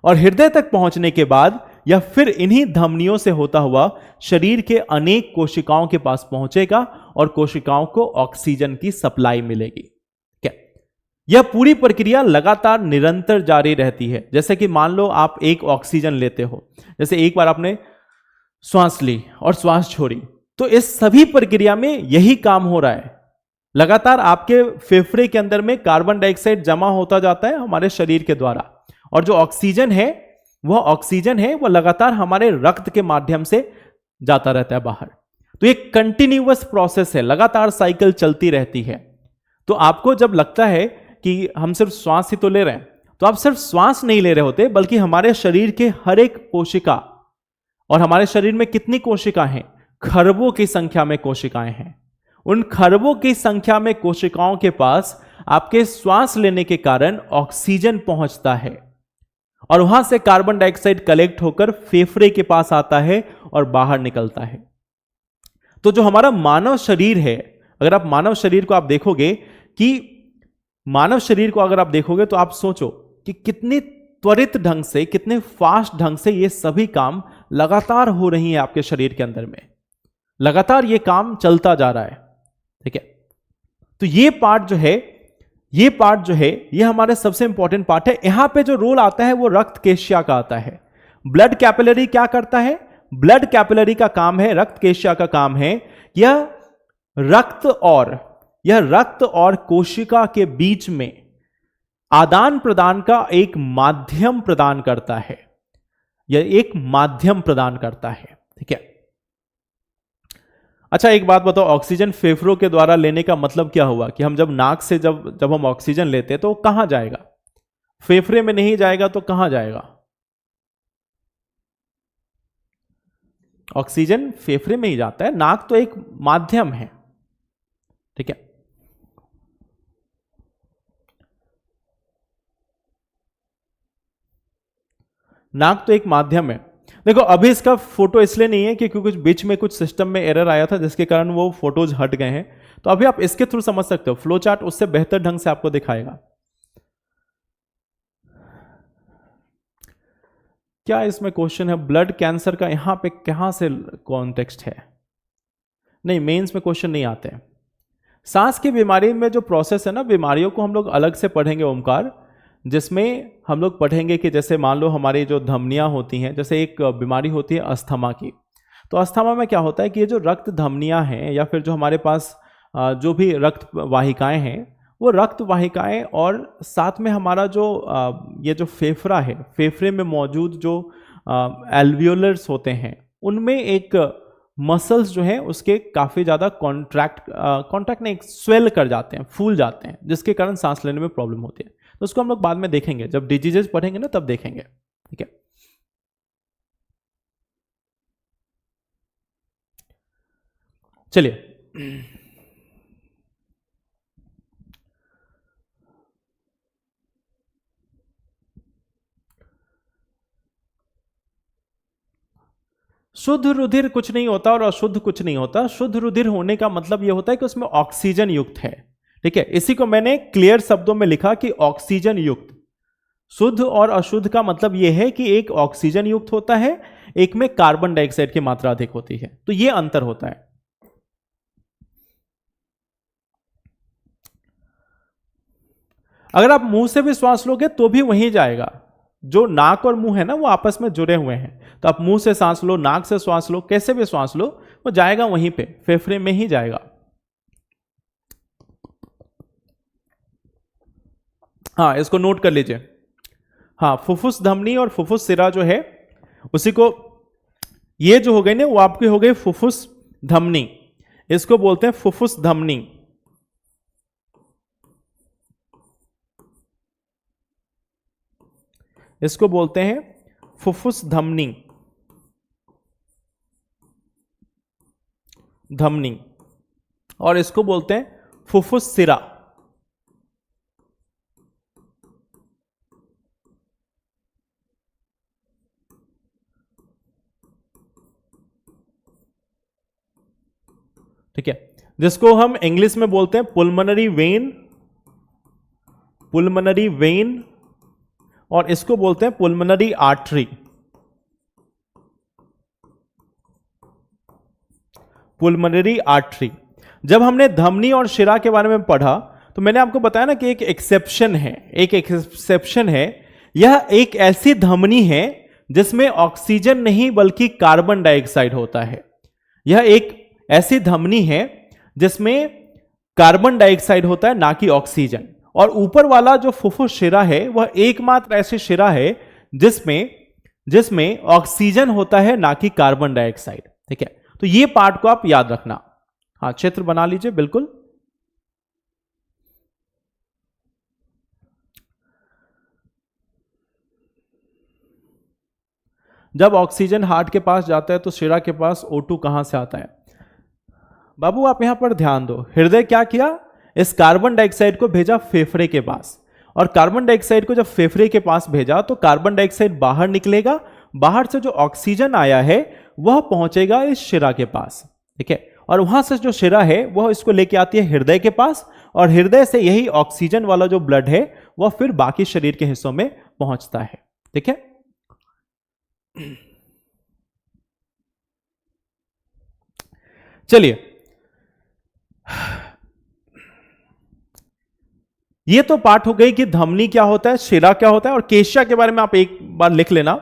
और हृदय तक पहुंचने के बाद या फिर इन्हीं धमनियों से होता हुआ शरीर के अनेक कोशिकाओं के पास पहुंचेगा और कोशिकाओं को ऑक्सीजन की सप्लाई मिलेगी। क्या यह पूरी प्रक्रिया लगातार निरंतर जारी रहती है? जैसे कि मान लो आप एक ऑक्सीजन लेते हो, जैसे एक बार आपने श्वास ली और श्वास छोड़ी, तो इस सभी प्रक्रिया में यही काम हो रहा है। लगातार आपके फेफड़े के अंदर में कार्बन डाइऑक्साइड जमा होता जाता है हमारे शरीर के द्वारा, और जो ऑक्सीजन है वह लगातार हमारे रक्त के माध्यम से जाता रहता है बाहर। तो एक कंटिन्यूअस प्रोसेस है, लगातार साइकिल चलती रहती है। तो आपको जब लगता है कि हम सिर्फ श्वास ही तो ले रहे हैं, तो आप सिर्फ श्वास नहीं ले रहे होते, बल्कि हमारे शरीर के हर एक कोशिका, और हमारे शरीर में कितनी कोशिका हैं? खरबों की संख्या में कोशिकाएं हैं। उन खरबों की संख्या में कोशिकाओं के पास आपके श्वास लेने के कारण ऑक्सीजन पहुंचता है और वहां से कार्बन डाइऑक्साइड कलेक्ट होकर फेफड़े के पास आता है और बाहर निकलता है। तो जो हमारा मानव शरीर है, अगर आप मानव शरीर को आप देखोगे तो आप सोचो कि कितने त्वरित ढंग से, कितने फास्ट ढंग से ये सभी काम लगातार हो रही है आपके शरीर के अंदर में। लगातार ये काम चलता जा रहा है, ठीक है। तो ये पार्ट जो है ये हमारे सबसे इंपॉर्टेंट पार्ट है। यहां पे जो रोल आता है वो रक्त केशिका का आता है। ब्लड कैपिलरी क्या करता है? ब्लड कैपिलरी का काम है, रक्त केशिका का काम है, यह रक्त और कोशिका के बीच में आदान प्रदान का एक माध्यम प्रदान करता है, यह एक माध्यम प्रदान करता है, ठीक है। अच्छा एक बात बताओ, ऑक्सीजन फेफड़ों के द्वारा लेने का मतलब क्या हुआ कि हम जब नाक से जब हम ऑक्सीजन लेते हैं तो कहां जाएगा? फेफड़े में नहीं जाएगा तो कहां जाएगा? ऑक्सीजन फेफड़े में ही जाता है, नाक तो एक माध्यम है। ठीक है, नाक तो एक माध्यम है। देखो अभी इसका फोटो इसलिए नहीं है कि क्योंकि बीच में कुछ सिस्टम में एरर आया था जिसके कारण वो फोटोज हट गए हैं। तो अभी आप इसके थ्रू समझ सकते हो, फ्लो चार्ट उससे बेहतर ढंग से आपको दिखाएगा। क्या इसमें क्वेश्चन है ब्लड कैंसर का, यहां पे कहां से कॉन्टेक्स्ट है? नहीं, मेंस में क्वेश्चन नहीं आते हैं। सांस की बीमारी में जो प्रोसेस है ना, बीमारियों को हम लोग अलग से पढ़ेंगे ओमकार, जिसमें हम लोग पढ़ेंगे कि जैसे मान लो हमारी जो धमनियां होती हैं, जैसे एक बीमारी होती है अस्थमा की। तो अस्थमा में क्या होता है कि ये जो रक्त धमनियां हैं या फिर जो हमारे पास जो भी रक्त वाहिकाएं हैं, वो रक्त वाहिकाएं और साथ में हमारा जो ये जो फेफड़ा है, फेफड़े में मौजूद जो एल्वियोलर्स होते हैं, उनमें एक मसल्स जो हैं उसके काफ़ी ज़्यादा कॉन्ट्रैक्ट नहीं, स्वेल कर जाते हैं, फूल जाते हैं, जिसके कारण सांस लेने में प्रॉब्लम होती है। तो उसको हम लोग बाद में देखेंगे, जब डिजीजेस पढ़ेंगे ना तब देखेंगे। ठीक है, चलिए। शुद्ध रुधिर कुछ नहीं होता और अशुद्ध कुछ नहीं होता। शुद्ध रुधिर होने का मतलब यह होता है कि उसमें ऑक्सीजन युक्त है। ठीक है, इसी को मैंने क्लियर शब्दों में लिखा कि ऑक्सीजन युक्त। शुद्ध और अशुद्ध का मतलब यह है कि एक ऑक्सीजन युक्त होता है, एक में कार्बन डाइऑक्साइड की मात्रा अधिक होती है, तो यह अंतर होता है। अगर आप मुंह से भी श्वास लोगे तो भी वहीं जाएगा। जो नाक और मुंह है ना वो आपस में जुड़े हुए हैं, तो आप मुंह से सांस लो, नाक से श्वास लो, कैसे भी श्वास लो, वो जाएगा वहीं पे, फेफड़े में ही जाएगा। हाँ, इसको नोट कर लीजिए। हाँ, फुफ्फुस धमनी और फुफ्फुस सिरा जो है उसी को, ये जो हो गई ना वो आपकी हो गई फुफ्फुस धमनी, इसको बोलते हैं फुफ्फुस धमनी। इसको बोलते हैं फुफ्फुस धमनी, धमनी, और इसको बोलते हैं फुफ्फुस सिरा। ठीक है, जिसको हम इंग्लिश में बोलते हैं पुल्मोनरी वेन, पुल्मोनरी वेन, और इसको बोलते हैं पुल्मोनरी आर्टरी, पुल्मोनरी आर्टरी। जब हमने धमनी और शिरा के बारे में पढ़ा तो मैंने आपको बताया ना कि एक एक्सेप्शन है, एक एक्सेप्शन है। यह एक ऐसी धमनी है जिसमें ऑक्सीजन नहीं बल्कि कार्बन डाइऑक्साइड होता है। यह एक ऐसी धमनी है जिसमें कार्बन डाइऑक्साइड होता है, ना कि ऑक्सीजन। और ऊपर वाला जो फुफ्फुस शिरा है वह एकमात्र ऐसी शिरा है जिसमें जिसमें ऑक्सीजन होता है, ना कि कार्बन डाइऑक्साइड। ठीक है, तो ये पार्ट को आप याद रखना। हाँ, चित्र बना लीजिए बिल्कुल। जब ऑक्सीजन हार्ट के पास जाता है तो शिरा के पास O2 कहां से आता है? बाबू आप यहां पर ध्यान दो, हृदय क्या किया, इस कार्बन डाइऑक्साइड को भेजा फेफड़े के पास, और कार्बन डाइऑक्साइड को जब फेफड़े के पास भेजा तो कार्बन डाइऑक्साइड बाहर निकलेगा, बाहर से जो ऑक्सीजन आया है वह पहुंचेगा इस शिरा के पास। ठीक है, और वहां से जो शिरा है वह इसको लेके आती है हृदय के पास, और हृदय से यही ऑक्सीजन वाला जो ब्लड है वह फिर बाकी शरीर के हिस्सों में पहुंचता है। ठीक है, चलिए, ये तो पार्ट हो गई कि धमनी क्या होता है, शिरा क्या होता है, और केशिया के बारे में आप एक बार लिख लेना।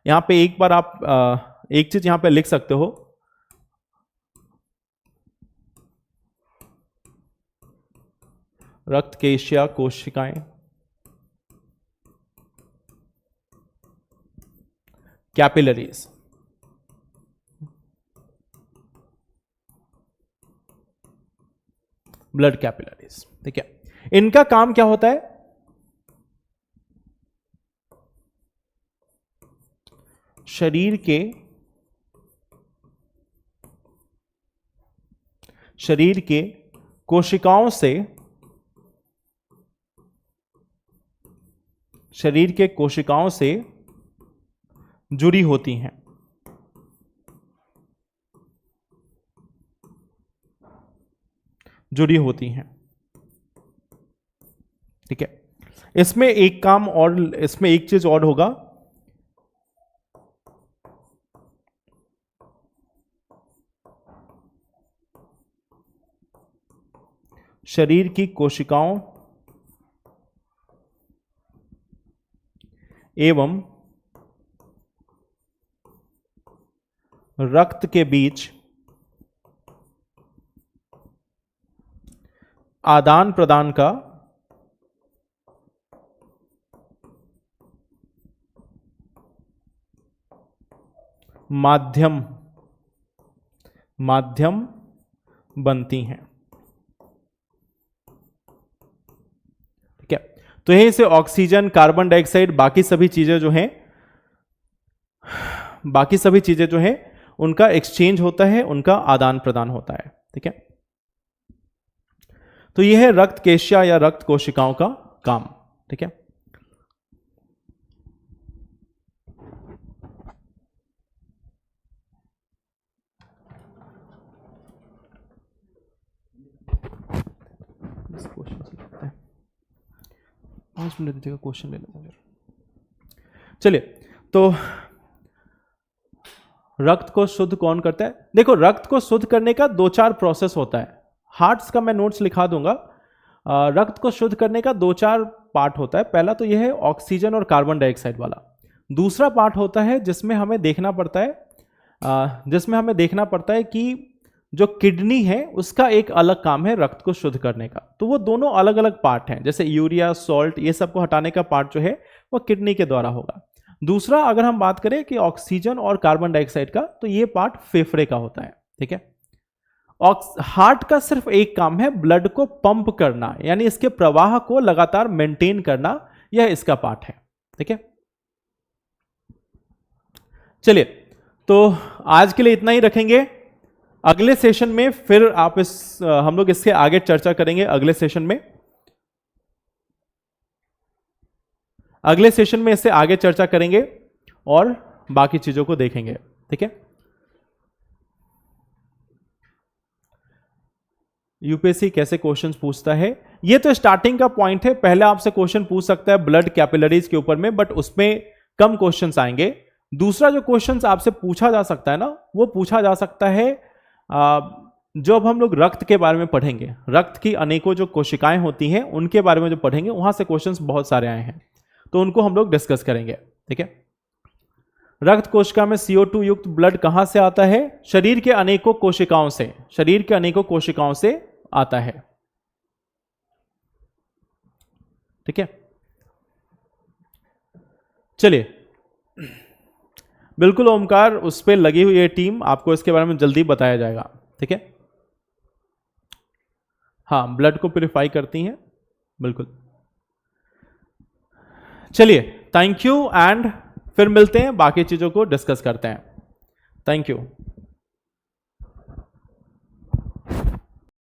यहां पे एक बार आप एक चीज यहां पे लिख सकते हो, रक्त केशिया कोशिकाएं, कैपिलरीज। Blood capillaries. ठीक है, इनका काम क्या होता है? शरीर के कोशिकाओं से, शरीर के कोशिकाओं से जुड़ी होती हैं। ठीक है, इसमें एक काम और, इसमें एक चीज और होगा, शरीर की कोशिकाओं एवं रक्त के बीच आदान प्रदान का माध्यम बनती हैं। ठीक है, तो यही से ऑक्सीजन, कार्बन डाइऑक्साइड, बाकी सभी चीजें जो हैं उनका एक्सचेंज होता है, उनका आदान प्रदान होता है। ठीक है, तो यह है रक्त केशिका या रक्त कोशिकाओं का काम। ठीक है, क्वेश्चन 5 मिनट दीजिएगा, क्वेश्चन ले लेते हैं। चलिए, तो रक्त को शुद्ध कौन करता है? देखो, रक्त को शुद्ध करने का 2-4 प्रोसेस होता है। हार्ट्स का मैं नोट्स लिखा दूंगा। रक्त को शुद्ध करने का 2-4 पार्ट होता है। पहला तो यह है ऑक्सीजन और कार्बन डाइऑक्साइड वाला। दूसरा पार्ट होता है जिसमें हमें देखना पड़ता है कि जो किडनी है उसका एक अलग काम है रक्त को शुद्ध करने का। तो वो दोनों अलग अलग पार्ट हैं, जैसे यूरिया, सॉल्ट, ये सब को हटाने का पार्ट जो है वो किडनी के द्वारा होगा। दूसरा, अगर हम बात करें कि ऑक्सीजन और कार्बन डाइऑक्साइड का, तो ये पार्ट फेफड़े का होता है। ठीक है, हार्ट का सिर्फ एक काम है ब्लड को पंप करना, यानी इसके प्रवाह को लगातार मेंटेन करना, यह इसका पार्ट है। ठीक है, चलिए, तो आज के लिए इतना ही रखेंगे। अगले सेशन में फिर हम लोग इसके आगे चर्चा करेंगे। अगले सेशन में इससे आगे चर्चा करेंगे और बाकी चीजों को देखेंगे। ठीक है, यूपीएससी कैसे क्वेश्चंस पूछता है, ये तो स्टार्टिंग का पॉइंट है। पहले आपसे क्वेश्चन पूछ सकता है ब्लड कैपिलरीज के ऊपर में, बट उसमें कम क्वेश्चंस आएंगे। दूसरा जो क्वेश्चंस आपसे पूछा जा सकता है ना, वो पूछा जा सकता है जो अब हम लोग रक्त के बारे में पढ़ेंगे, रक्त की अनेकों जो कोशिकाएं होती हैं उनके बारे में जो पढ़ेंगे, वहां से क्वेश्चंस बहुत सारे आए हैं, तो उनको हम लोग डिस्कस करेंगे। ठीक है, रक्त कोशिका में CO2 युक्त ब्लड कहां से आता है? शरीर के अनेकों कोशिकाओं से आता है। ठीक है, चलिए, बिल्कुल ओमकार, उस पर लगी हुई है टीम, आपको इसके बारे में जल्दी बताया जाएगा। ठीक है, हाँ, ब्लड को प्यूरिफाई करती हैं, बिल्कुल। चलिए, थैंक यू, एंड फिर मिलते हैं, बाकी चीजों को डिस्कस करते हैं। Thank you.